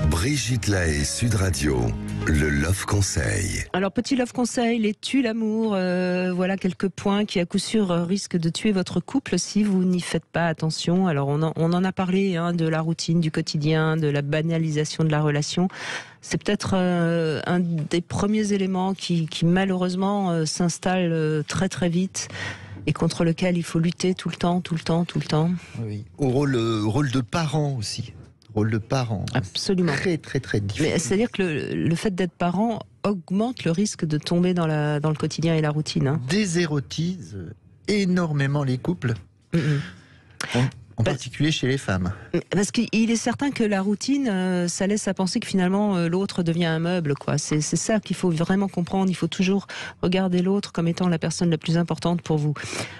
Brigitte Lahaie, Sud Radio, le Love Conseil. Alors, petit Love Conseil, les tue l'amour, voilà quelques points qui à coup sûr risquent de tuer votre couple si vous n'y faites pas attention. Alors, on en a parlé de la routine, du quotidien, de la banalisation de la relation. C'est peut-être un des premiers éléments qui malheureusement s'installe très très vite et contre lequel il faut lutter tout le temps. Oui. Au rôle de parent aussi. Rôle de parent. Absolument. Très, très, très difficile. Mais c'est-à-dire que le fait d'être parent augmente le risque de tomber dans le quotidien et la routine. Hein. Désérotise énormément les couples. En particulier chez les femmes. Parce qu'il est certain que la routine, ça laisse à penser que finalement l'autre devient un meuble, quoi. C'est ça qu'il faut vraiment comprendre. Il faut toujours regarder l'autre comme étant la personne la plus importante pour vous.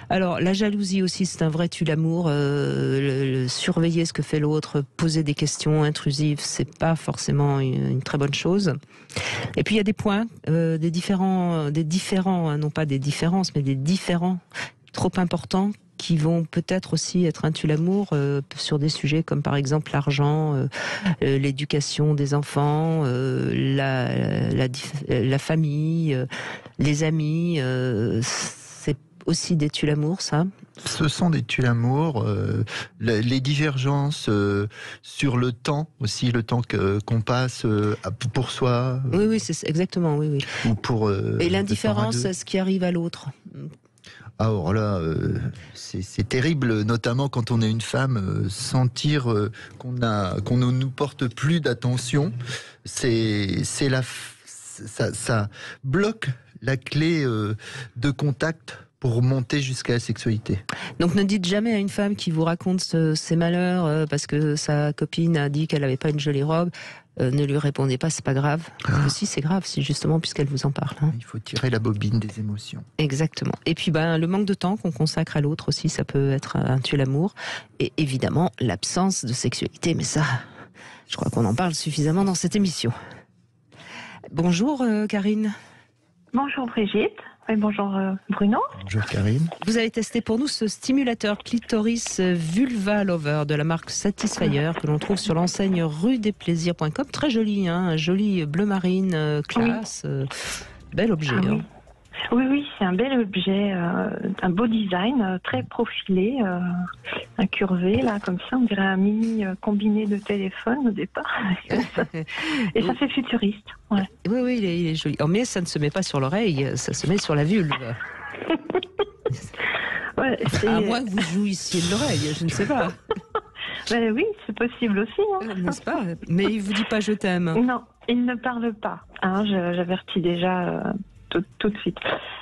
Alors la jalousie aussi, c'est un vrai tue l'amour. Surveiller ce que fait l'autre, poser des questions intrusives, c'est pas forcément une très bonne chose. Et puis il y a des points, des différents, non pas des différences, mais des différents trop importants qui vont peut-être aussi être un tue l'amour sur des sujets comme par exemple l'argent, l'éducation des enfants, la famille, les amis. C'est aussi des tue l'amour, ça. Ce sont des tue l'amour. Les divergences sur le temps aussi, le temps qu'on passe pour soi. Oui, c'est exactement, oui. Ou pour. Et l'indifférence à ce qui arrive à l'autre. Alors là, c'est terrible, notamment quand on est une femme, sentir qu'on ne nous porte plus d'attention. Ça bloque la clé de contact pour monter jusqu'à la sexualité. Donc ne dites jamais à une femme qui vous raconte ses malheurs parce que sa copine a dit qu'elle n'avait pas une jolie robe. Ne lui répondez pas, c'est pas grave. Si, c'est grave, c'est justement puisqu'elle vous en parle. Hein. Il faut tirer la bobine des émotions. Exactement. Et puis le manque de temps qu'on consacre à l'autre aussi, ça peut être un tue l'amour. Et évidemment, l'absence de sexualité. Mais ça, je crois qu'on en parle suffisamment dans cette émission. Bonjour Karine. Bonjour Brigitte. Et bonjour Bruno. Bonjour Karine. Vous avez testé pour nous ce stimulateur clitoris Vulva Lover de la marque Satisfyer que l'on trouve sur l'enseigne rudesplaisirs.com. Très joli, un joli bleu marine, classe, bel objet. Oui. Oui, c'est un bel objet, un beau design, très profilé, incurvé, là, comme ça. On dirait un mini combiné de téléphone au départ. Et ça fait futuriste. Ouais. Oui, il est joli. Oh, mais ça ne se met pas sur l'oreille, ça se met sur la vulve. Ouais, à moins que vous jouissiez de l'oreille, je ne sais pas. Ben oui, c'est possible aussi. Hein. N'est-ce pas? Mais il vous dit pas je t'aime. Non, il ne parle pas. Hein, j'avertis déjà tout de suite.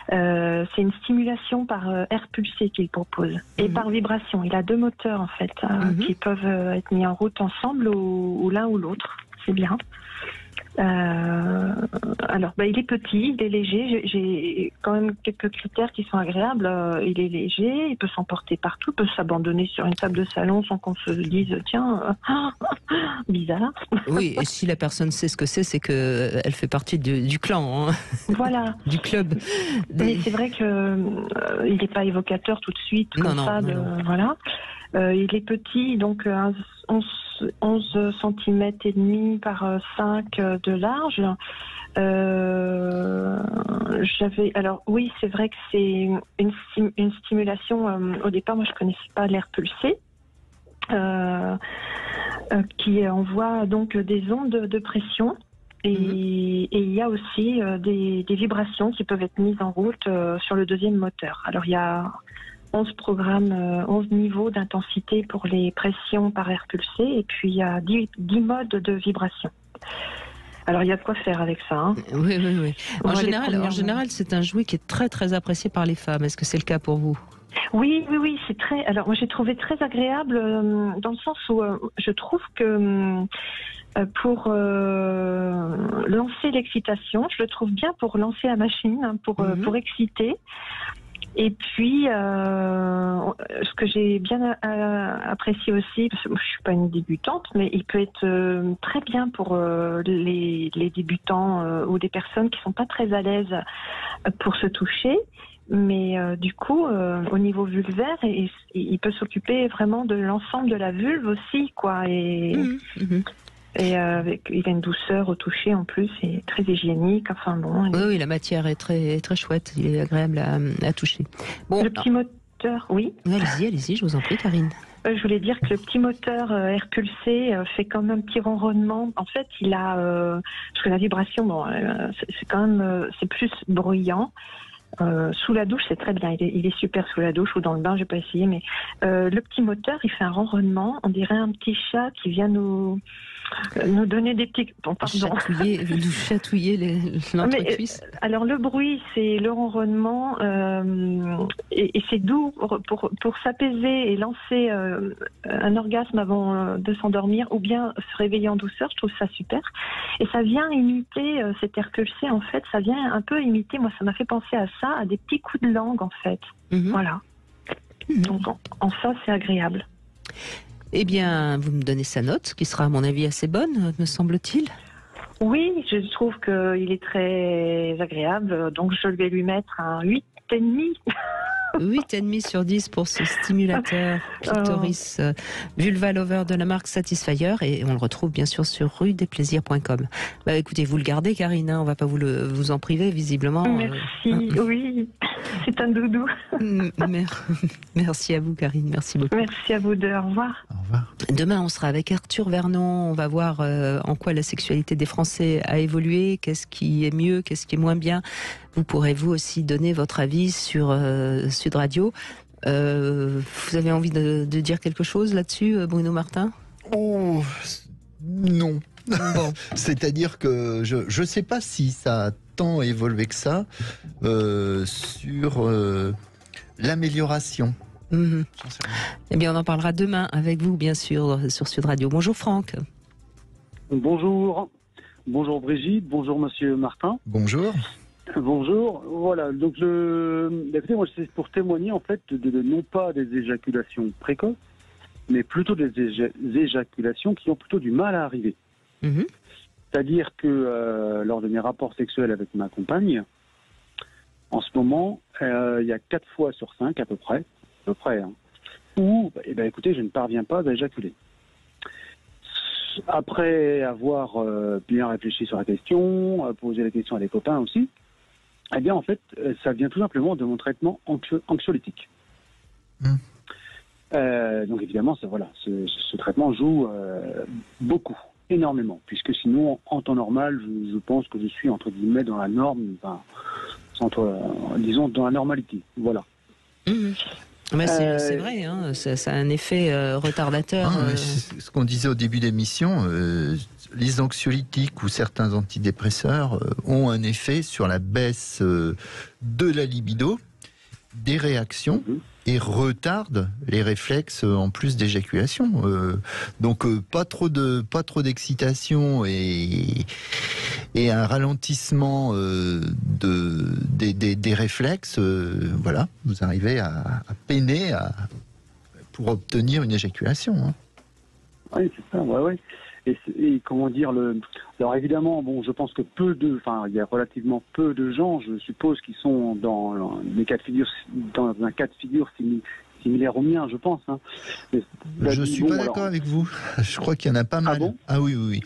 C'est une stimulation par air pulsé qu'il propose et par vibration. Il a 2 moteurs en fait qui peuvent être mis en route ensemble ou l'un ou l'autre. C'est bien. Alors, il est petit, il est léger. J'ai quand même quelques critères qui sont agréables. Il est léger, il peut s'emporter partout, il peut s'abandonner sur une table de salon sans qu'on se dise tiens, bizarre. Oui, et si la personne sait ce que c'est que elle fait partie du clan. Hein. Voilà. Du club. Mais c'est vrai que il n'est pas évocateur tout de suite. Comme ça, voilà. Il est petit, donc 11 cm et demi par 5 de large. Alors oui, c'est vrai que c'est une stimulation. Au départ, moi je connaissais pas l'air pulsé, qui envoie donc des ondes de pression. Et il y a aussi des vibrations qui peuvent être mises en route sur le deuxième moteur. Alors il y a 11 programmes, 11 niveaux d'intensité pour les pressions par air pulsé, et puis il y a 10 modes de vibration. Alors il y a de quoi faire avec ça. Hein. Oui. En général, c'est un jouet qui est très très apprécié par les femmes. Est-ce que c'est le cas pour vous ? Oui, c'est très. Alors moi j'ai trouvé très agréable dans le sens où je trouve que pour lancer l'excitation, je le trouve bien pour lancer la machine, pour exciter. Et puis, ce que j'ai bien apprécié aussi, parce que moi, je suis pas une débutante, mais il peut être très bien pour les débutants ou des personnes qui sont pas très à l'aise pour se toucher. Mais du coup, au niveau vulvaire, il peut s'occuper vraiment de l'ensemble de la vulve aussi, quoi. Et il a une douceur au toucher en plus, et très hygiénique. Enfin bon. Oui, la matière est très très chouette. Il est agréable à toucher. Bon, le petit moteur, oui. Allez-y, je vous en prie, Karine. Je voulais dire que le petit moteur air pulsé fait quand même un petit ronronnement. En fait, il a parce que la vibration, c'est quand même c'est plus bruyant. Sous la douche, c'est très bien. Il est super sous la douche ou dans le bain, j'ai pas essayé, mais le petit moteur, il fait un ronronnement. On dirait un petit chat qui vient nous donner des petits... Bon, pardon. Nous chatouiller l'entrecuisse. Alors le bruit, c'est le ronronnement et c'est doux pour s'apaiser et lancer un orgasme avant de s'endormir ou bien se réveiller en douceur. Je trouve ça super. Et ça vient imiter cet air pulsé, en fait. Ça vient un peu imiter, moi ça m'a fait penser à ça, à des petits coups de langue en fait. Voilà. Donc en ça, c'est agréable. Eh bien, vous me donnez sa note, qui sera à mon avis assez bonne, me semble-t-il. Oui, je trouve qu'il est très agréable, donc je vais lui mettre un 8,5. 8,5 sur 10 pour ce stimulateur clitoris Vulva Lover de la marque Satisfyer, et on le retrouve bien sûr sur rudesplaisirs.com. Écoutez, vous le gardez, Karine, on ne va pas vous en priver visiblement. Merci, oui, c'est un doudou. Merci à vous, Karine, merci beaucoup. Merci à vous deux, au revoir. Au revoir. Demain, on sera avec Arthur Vernon, on va voir en quoi la sexualité des Français a évolué, qu'est-ce qui est mieux, qu'est-ce qui est moins bien. Vous pourrez vous aussi donner votre avis sur Sud Radio. Vous avez envie de dire quelque chose là-dessus, Bruno Martin ? Oh, non. Bon. C'est-à-dire que je ne sais pas si ça a tant évolué que ça sur l'amélioration. Eh bien, on en parlera demain avec vous, bien sûr, sur Sud Radio. Bonjour Franck. Bonjour. Bonjour Brigitte, bonjour Monsieur Martin. Bonjour. Bonjour, voilà, donc écoutez, moi c'est pour témoigner en fait de non pas des éjaculations précoces, mais plutôt des éjaculations qui ont plutôt du mal à arriver. C'est-à-dire que lors de mes rapports sexuels avec ma compagne, en ce moment, il y a 4 fois sur 5 à peu près, hein, où, écoutez, je ne parviens pas à éjaculer. Après avoir bien réfléchi sur la question, posé la question à des copains aussi, Eh bien, en fait, ça vient tout simplement de mon traitement anxiolytique. Donc évidemment, ce traitement joue beaucoup, énormément, puisque sinon, en temps normal, je pense que je suis entre guillemets dans la norme, disons dans la normalité. Voilà. Mais c'est vrai, hein, ça a un effet retardateur. C'est ce qu'on disait au début d'émission, les anxiolytiques ou certains antidépresseurs ont un effet sur la baisse de la libido, des réactions, et retardent les réflexes en plus d'éjaculation. Donc pas trop d'excitation et un ralentissement des réflexes. Voilà, vous arrivez à peiner pour obtenir une éjaculation. Hein. Oui, c'est ça, ouais. Et comment dire, alors évidemment, bon, je pense que il y a relativement peu de gens, je suppose, qui sont dans un cas de figure similaire au mien, je pense. Hein. Je suis pas d'accord avec vous. Je crois qu'il y en a pas mal. Ah oui.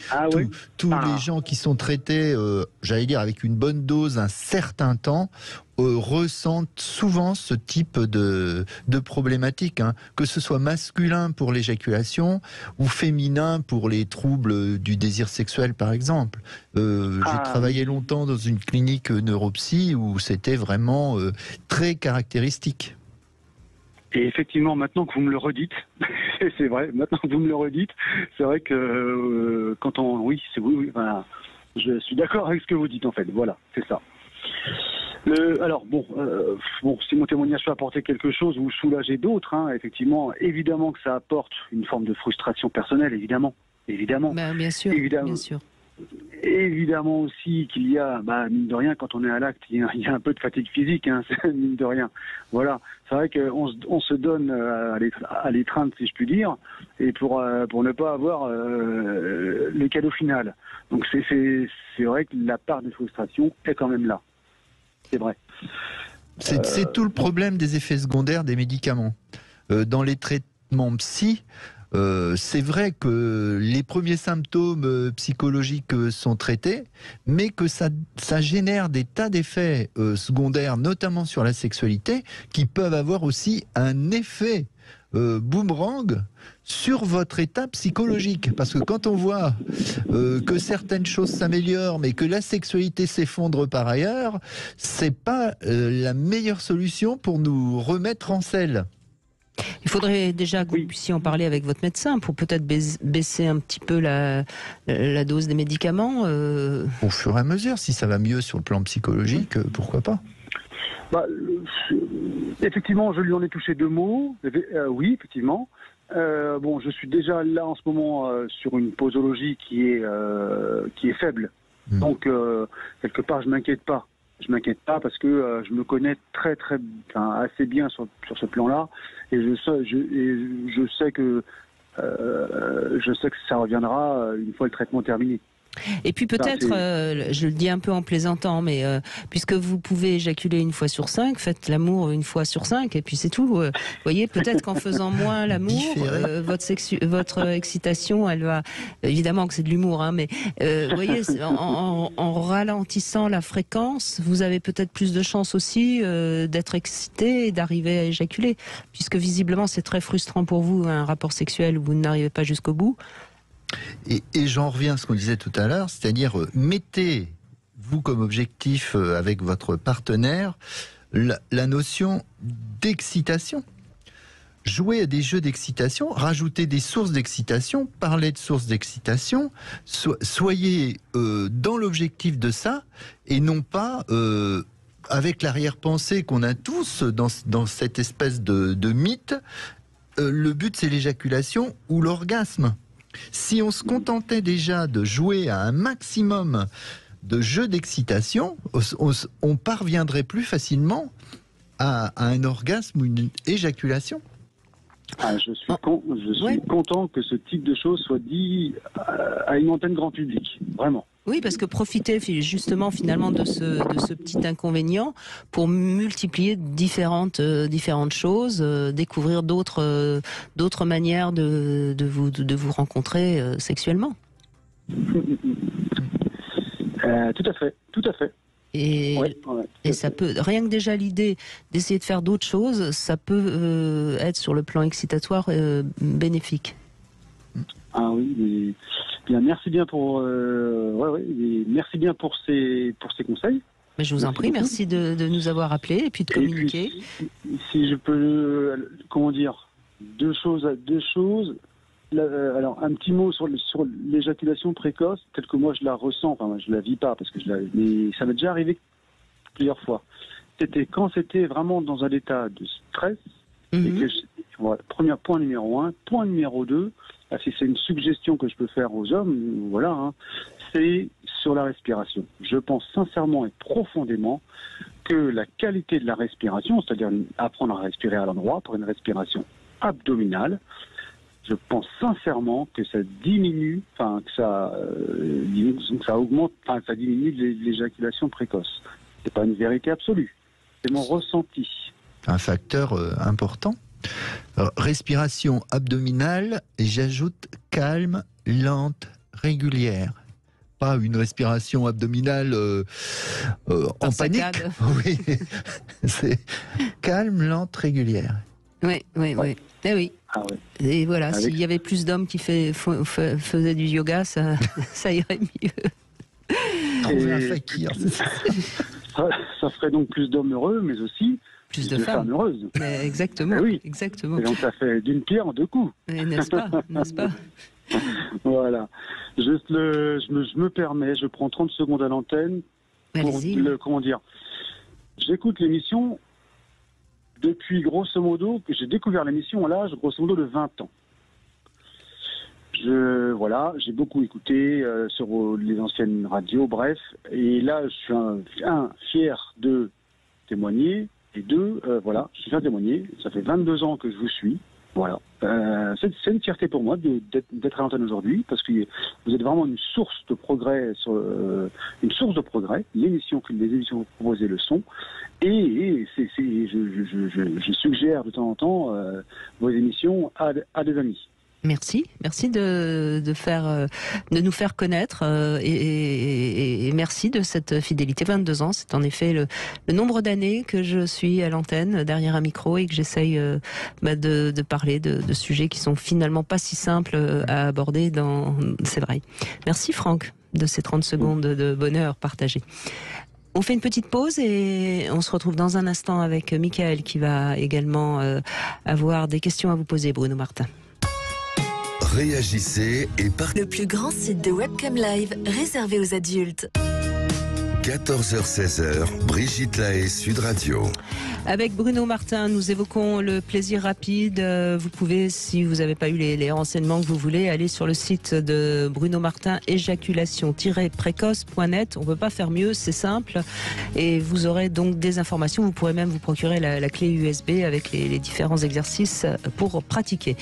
Tous les gens qui sont traités, j'allais dire, avec une bonne dose un certain temps, ressentent souvent ce type de problématique, hein. Que ce soit masculin pour l'éjaculation ou féminin pour les troubles du désir sexuel, par exemple. J'ai travaillé longtemps dans une clinique neuropsy où c'était vraiment très caractéristique. Et effectivement, maintenant que vous me le redites, c'est vrai, c'est vrai que je suis d'accord avec ce que vous dites, en fait. Voilà, c'est ça. Alors, si mon témoignage peut apporter quelque chose ou soulager d'autres, hein, effectivement, évidemment que ça apporte une forme de frustration personnelle, évidemment. Bien sûr. Évidemment aussi qu'il y a, mine de rien, quand on est à l'acte, il y a un peu de fatigue physique, hein, mine de rien. Voilà, c'est vrai qu'on se donne à l'étreinte, si je puis dire, et pour ne pas avoir le cadeau final. Donc c'est vrai que la part de frustration est quand même là. C'est vrai. C'est tout le problème des effets secondaires des médicaments. Dans les traitements psy, c'est vrai que les premiers symptômes psychologiques sont traités, mais que ça génère des tas d'effets secondaires, notamment sur la sexualité, qui peuvent avoir aussi un effet boomerang sur votre état psychologique. Parce que quand on voit que certaines choses s'améliorent, mais que la sexualité s'effondre par ailleurs, c'est pas la meilleure solution pour nous remettre en selle. Il faudrait déjà que vous puissiez en parler avec votre médecin pour peut-être baisser un petit peu la dose des médicaments. Au fur et à mesure, si ça va mieux sur le plan psychologique, pourquoi pas ? Effectivement, je lui en ai touché 2 mots. Oui, effectivement. Je suis déjà là en ce moment sur une posologie qui est faible. Donc, quelque part, je m'inquiète pas. Je m'inquiète pas parce que je me connais assez bien sur ce plan-là, et je sais que ça reviendra une fois le traitement terminé. Et puis peut-être, je le dis un peu en plaisantant, mais puisque vous pouvez éjaculer 1 fois sur 5, faites l'amour 1 fois sur 5, et puis c'est tout. Vous voyez, peut-être qu'en faisant moins l'amour, votre excitation, elle va... Évidemment que c'est de l'humour, hein, mais vous voyez, en ralentissant la fréquence, vous avez peut-être plus de chances aussi d'être excité et d'arriver à éjaculer, puisque visiblement c'est très frustrant pour vous, un rapport sexuel où vous n'arrivez pas jusqu'au bout. Et j'en reviens à ce qu'on disait tout à l'heure, c'est-à-dire mettez-vous comme objectif avec votre partenaire la notion d'excitation. Jouez à des jeux d'excitation, rajoutez des sources d'excitation, parlez de sources d'excitation, soyez dans l'objectif de ça, et non pas avec l'arrière-pensée qu'on a tous dans cette espèce de mythe. Le but, c'est l'éjaculation ou l'orgasme. Si on se contentait déjà de jouer à un maximum de jeux d'excitation, on parviendrait plus facilement à un orgasme ou une éjaculation. Je suis content que ce type de choses soit dit à une antenne grand public, vraiment. Oui, parce que profitez justement finalement de ce petit inconvénient pour multiplier différentes choses, découvrir d'autres manières de vous rencontrer sexuellement. Tout à fait. Et, et ça peut, rien que déjà l'idée d'essayer de faire d'autres choses, ça peut être sur le plan excitatoire bénéfique. Ah oui, mais bien, merci bien pour merci bien pour ces conseils. Mais je vous en prie, merci de nous avoir appelés et puis de communiquer. Puis, si je peux, comment dire, deux choses. Alors, un petit mot sur l'éjaculation précoce, telle que moi je la ressens, enfin je la vis pas parce que mais ça m'est déjà arrivé plusieurs fois. C'était vraiment dans un état de stress. Et que voilà, point numéro 1. Point numéro 2, si c'est une suggestion que je peux faire aux hommes, voilà, hein, c'est sur la respiration. Je pense sincèrement et profondément que la qualité de la respiration, c'est-à-dire apprendre à respirer à l'endroit pour une respiration abdominale, je pense sincèrement que ça diminue, que ça augmente, ça diminue l'éjaculation précoce. C'est pas une vérité absolue, c'est mon ressenti. Un facteur important. Alors, respiration abdominale, et j'ajoute calme, lente, régulière. Pas une respiration abdominale en panique. Oui, c'est calme, lente, régulière. Oui. Eh oui. Ah ouais. Et voilà, s'il y avait plus d'hommes qui faisaient du yoga, ça irait mieux. Trouver un fakir. Ça ferait donc plus d'hommes heureux, mais aussi plus de femmes heureuses. Mais exactement. Oui. Exactement. Et donc ça fait d'une pierre deux coups. N'est-ce pas? Voilà. Juste je me permets, je prends 30 secondes à l'antenne pour comment dire. J'écoute l'émission depuis grosso modo, que j'ai découvert l'émission à l'âge grosso modo de 20 ans. J'ai beaucoup écouté sur les anciennes radios, bref. Et là, je suis fier de témoigner. Et deux, je suis fier de témoigner. Ça fait 22 ans que je vous suis. Voilà. C'est une fierté pour moi d'être à l'antenne aujourd'hui, parce que vous êtes vraiment une source de progrès, les émissions que vous proposez le sont. Et je suggère de temps en temps vos émissions à des amis. Merci de nous faire connaître et merci de cette fidélité. 22 ans, c'est en effet le nombre d'années que je suis à l'antenne derrière un micro et que j'essaye de parler de sujets qui sont finalement pas si simples à aborder. C'est vrai. Merci Franck de ces 30 secondes de bonheur partagé. On fait une petite pause et on se retrouve dans un instant avec Michael qui va également avoir des questions à vous poser, Bruno Martin. Réagissez et partagez. Le plus grand site de webcam live réservé aux adultes. 14h-16h, Brigitte Lahaie, Sud Radio. Avec Bruno Martin, nous évoquons le plaisir rapide. Vous pouvez, si vous n'avez pas eu les renseignements que vous voulez, aller sur le site de Bruno Martin, éjaculation-précoce.net. On ne peut pas faire mieux, c'est simple. Et vous aurez donc des informations. Vous pourrez même vous procurer la clé USB avec les différents exercices pour pratiquer.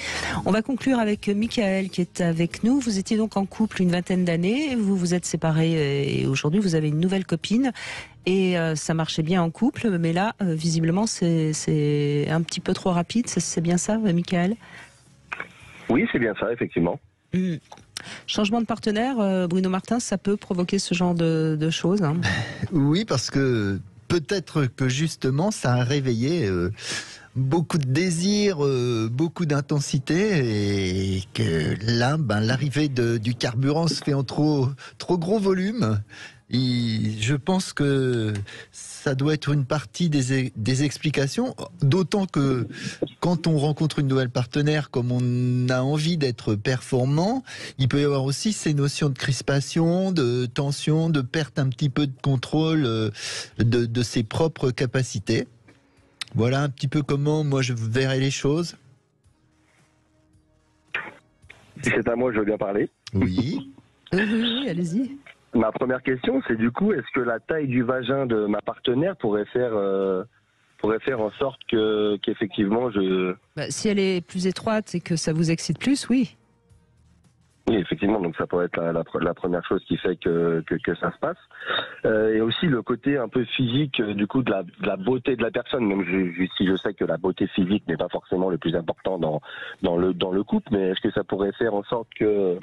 On va conclure avec Michael qui est avec nous. Vous étiez donc en couple une vingtaine d'années. Vous vous êtes séparés et aujourd'hui vous avez une nouvelle copine. Et ça marchait bien en couple, mais là, visiblement, c'est un petit peu trop rapide. C'est bien ça, Michael ? Oui, c'est bien ça, effectivement. Changement de partenaire, Bruno Martin, ça peut provoquer ce genre de choses, hein. Oui, parce que peut-être que justement, ça a réveillé beaucoup de désir, beaucoup d'intensité, et que là, l'arrivée du carburant se fait en trop gros volume. Et je pense que ça doit être une partie des explications, d'autant que quand on rencontre une nouvelle partenaire, comme on a envie d'être performant, il peut y avoir aussi ces notions de crispation, de tension, de perte un petit peu de contrôle de ses propres capacités. Voilà un petit peu comment moi je verrais les choses. Si c'est à moi, je veux bien parler. Oui. Oui, allez-y. Ma première question, c'est du coup, est-ce que la taille du vagin de ma partenaire pourrait faire en sorte qu'effectivement si elle est plus étroite et que ça vous excite plus, oui. Oui, effectivement, donc ça pourrait être la première chose qui fait que ça se passe. Et aussi le côté un peu physique, du coup, de la beauté de la personne. Même si je sais que la beauté physique n'est pas forcément le plus important dans le couple, mais est-ce que ça pourrait faire en sorte que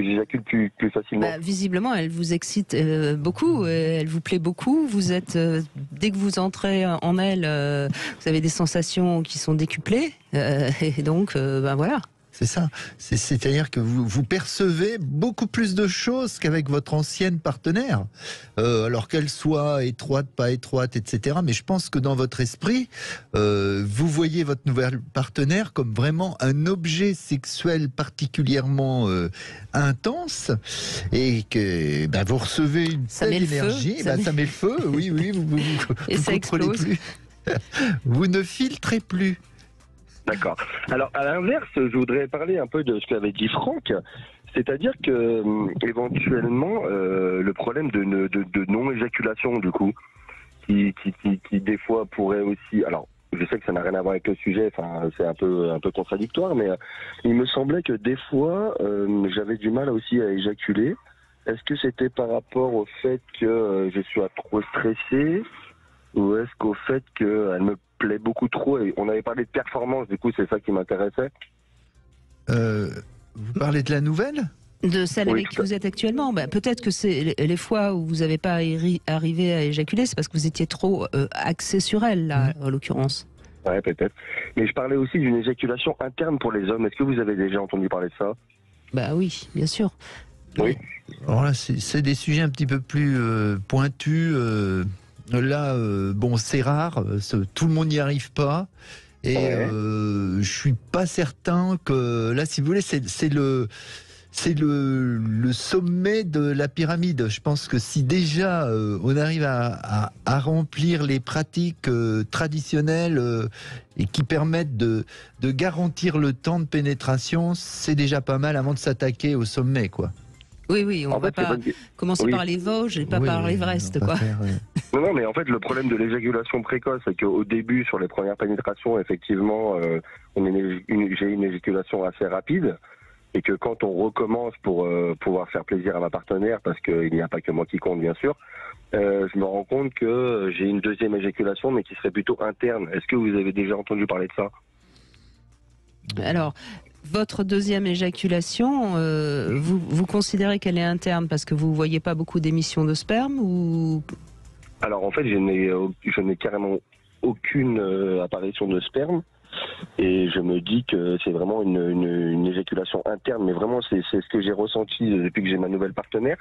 j'éjacule plus facilement. Bah, visiblement, elle vous excite beaucoup, elle vous plaît beaucoup. Vous êtes, dès que vous entrez en elle, vous avez des sensations qui sont décuplées, et donc, ben voilà. C'est ça. C'est-à-dire que vous percevez beaucoup plus de choses qu'avec votre ancienne partenaire. Alors qu'elle soit étroite, pas étroite, etc. Mais je pense que dans votre esprit, vous voyez votre nouvelle partenaire comme vraiment un objet sexuel particulièrement intense et que vous recevez une telle énergie. Ça met le feu, oui, vous contrôlez plus. Vous ne filtrez plus. D'accord. Alors, à l'inverse, je voudrais parler un peu de ce qu'avait dit Franck. C'est-à-dire que, éventuellement, le problème de non-éjaculation, du coup, qui des fois pourrait aussi... Alors, je sais que ça n'a rien à voir avec le sujet, enfin, c'est un peu contradictoire, mais il me semblait que des fois, j'avais du mal aussi à éjaculer. Est-ce que c'était par rapport au fait que je sois trop stressé, ou est-ce qu'au fait qu'elle me plaît beaucoup trop? Et on avait parlé de performance, du coup, c'est ça qui m'intéressait. Vous parlez de la nouvelle? De celle avec qui vous êtes actuellement. Peut-être que c'est les fois où vous n'avez pas arrivé à éjaculer, c'est parce que vous étiez trop axé sur elle, là, en l'occurrence. Ouais, peut-être. Mais je parlais aussi d'une éjaculation interne pour les hommes. Est-ce que vous avez déjà entendu parler de ça? Bah oui, bien sûr. Oui. Alors là, c'est des sujets un petit peu plus pointus. Là, bon, c'est rare, tout le monde n'y arrive pas. Et je suis pas certain que... Là, si vous voulez, c'est le sommet de la pyramide. Je pense que si déjà on arrive à remplir les pratiques traditionnelles et qui permettent de garantir le temps de pénétration, c'est déjà pas mal avant de s'attaquer au sommet, quoi. Oui, on va pas commencer par les Vosges et pas par l'Everest, quoi. Non, mais en fait, le problème de l'éjaculation précoce, c'est qu'au début, sur les premières pénétrations, effectivement, j'ai une éjaculation assez rapide. Et que quand on recommence pour pouvoir faire plaisir à ma partenaire, parce qu'il n'y a pas que moi qui compte, bien sûr, je me rends compte que j'ai une deuxième éjaculation, mais qui serait plutôt interne. Est-ce que vous avez déjà entendu parler de ça? Alors, votre deuxième éjaculation, vous considérez qu'elle est interne parce que vous ne voyez pas beaucoup d'émissions de sperme ou... Alors, en fait, je n'ai carrément aucune apparition de sperme. Et je me dis que c'est vraiment une éjaculation interne, mais vraiment c'est ce que j'ai ressenti depuis que j'ai ma nouvelle partenaire.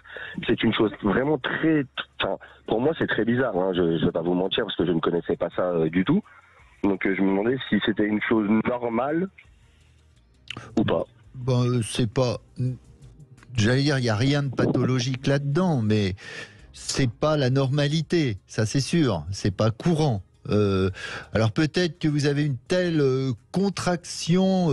C'est une chose vraiment très... Enfin, pour moi c'est très bizarre, hein, je ne vais pas vous mentir parce que je ne connaissais pas ça du tout. Donc je me demandais si c'était une chose normale ou pas. Bon, c'est pas... J'allais dire, il n'y a rien de pathologique là-dedans, mais c'est pas la normalité, ça c'est sûr, c'est pas courant. Alors peut-être que vous avez une telle contraction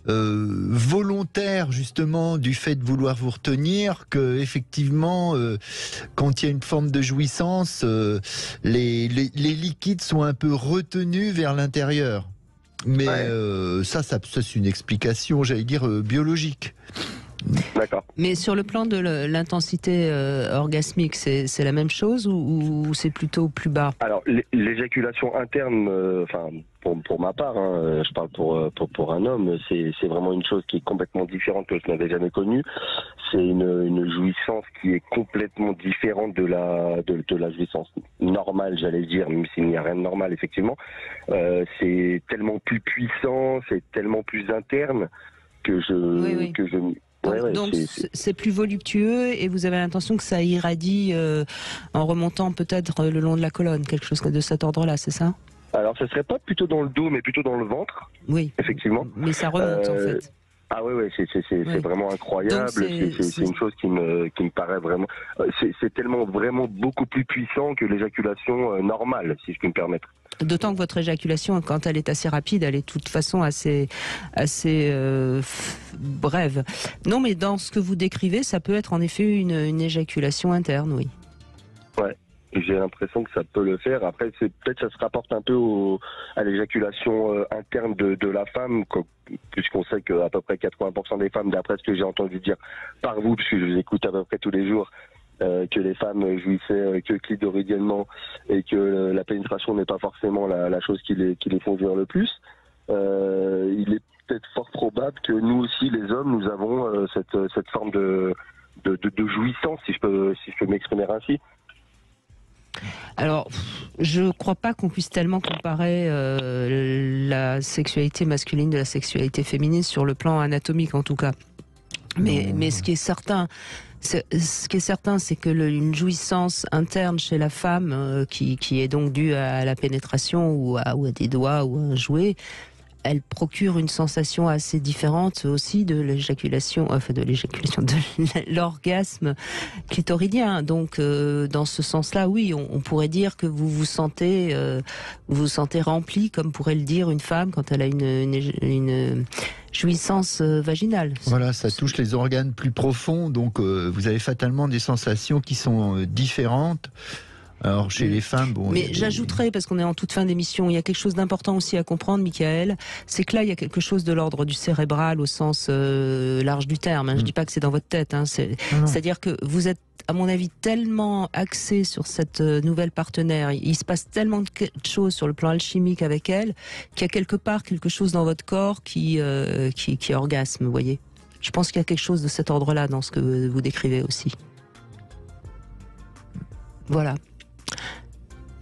volontaire justement du fait de vouloir vous retenir que effectivement quand il y a une forme de jouissance les liquides sont un peu retenus vers l'intérieur. Mais ça c'est une explication, j'allais dire, biologique. D'accord. Mais sur le plan de l'intensité orgasmique, c'est la même chose ou c'est plutôt plus bas? Alors, l'éjaculation interne, enfin, pour ma part, hein, je parle pour un homme, c'est vraiment une chose qui est complètement différente que je n'avais jamais connue. C'est une jouissance qui est complètement différente de la jouissance normale, j'allais dire, même s'il n'y a rien de normal, effectivement. C'est tellement plus puissant, c'est tellement plus interne que Donc c'est plus voluptueux et vous avez l'intention que ça irradie en remontant peut-être le long de la colonne, quelque chose de cet ordre-là, c'est ça? Alors ce serait pas plutôt dans le dos, mais plutôt dans le ventre. Oui. Effectivement. Mais ça remonte en fait. Ah ouais, c'est vraiment incroyable. C'est une chose qui me paraît vraiment. C'est tellement vraiment beaucoup plus puissant que l'éjaculation normale, si je puis me permettre. D'autant que votre éjaculation, quand elle est assez rapide, elle est de toute façon assez brève. Non, mais dans ce que vous décrivez, ça peut être en effet une éjaculation interne, oui. Ouais, j'ai l'impression que ça peut le faire. Après, peut-être ça se rapporte un peu à l'éjaculation interne de la femme, puisqu'on sait qu'à peu près 80% des femmes, d'après ce que j'ai entendu dire par vous, puisque je vous écoute à peu près tous les jours, que les femmes jouissaient que clitoridiennement et que la pénétration n'est pas forcément la chose qui les font jouir le plus. Il est peut-être fort probable que nous aussi, les hommes, nous avons cette forme de jouissance, si je peux m'exprimer ainsi. Alors, je ne crois pas qu'on puisse tellement comparer la sexualité masculine de la sexualité féminine sur le plan anatomique, en tout cas. Mais ce qui est certain, c'est que une jouissance interne chez la femme, qui est donc due à la pénétration ou à des doigts ou à un jouet, elle procure une sensation assez différente aussi de l'orgasme clitoridien. Donc, dans ce sens-là, oui, on pourrait dire que vous vous sentez rempli, comme pourrait le dire une femme quand elle a une jouissance vaginale. Voilà, ça touche les organes plus profonds, donc vous avez fatalement des sensations qui sont différentes. Alors chez les femmes, bon. Mais j'ajouterais, parce qu'on est en toute fin d'émission, il y a quelque chose d'important aussi à comprendre, Michael, c'est que là il y a quelque chose de l'ordre du cérébral au sens large du terme. Hein. Je dis pas que c'est dans votre tête. Hein. C'est-à-dire que vous êtes, à mon avis, tellement axé sur cette nouvelle partenaire. Il se passe tellement de choses sur le plan alchimique avec elle qu'il y a quelque part quelque chose dans votre corps qui orgasme. Vous voyez. Je pense qu'il y a quelque chose de cet ordre-là dans ce que vous décrivez aussi. Voilà.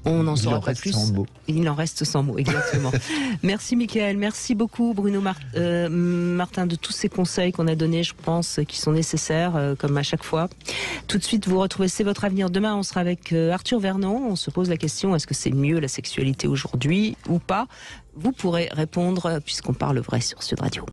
On n'en saura pas plus. Il en reste 100 mots, exactement. Merci Michael, merci beaucoup Bruno Martin de tous ces conseils qu'on a donnés, je pense, qui sont nécessaires, comme à chaque fois. Tout de suite, vous retrouvez C'est votre avenir. Demain, on sera avec Arthur Vernon. On se pose la question, est-ce que c'est mieux la sexualité aujourd'hui ou pas? Vous pourrez répondre, puisqu'on parle vrai sur Sud Radio.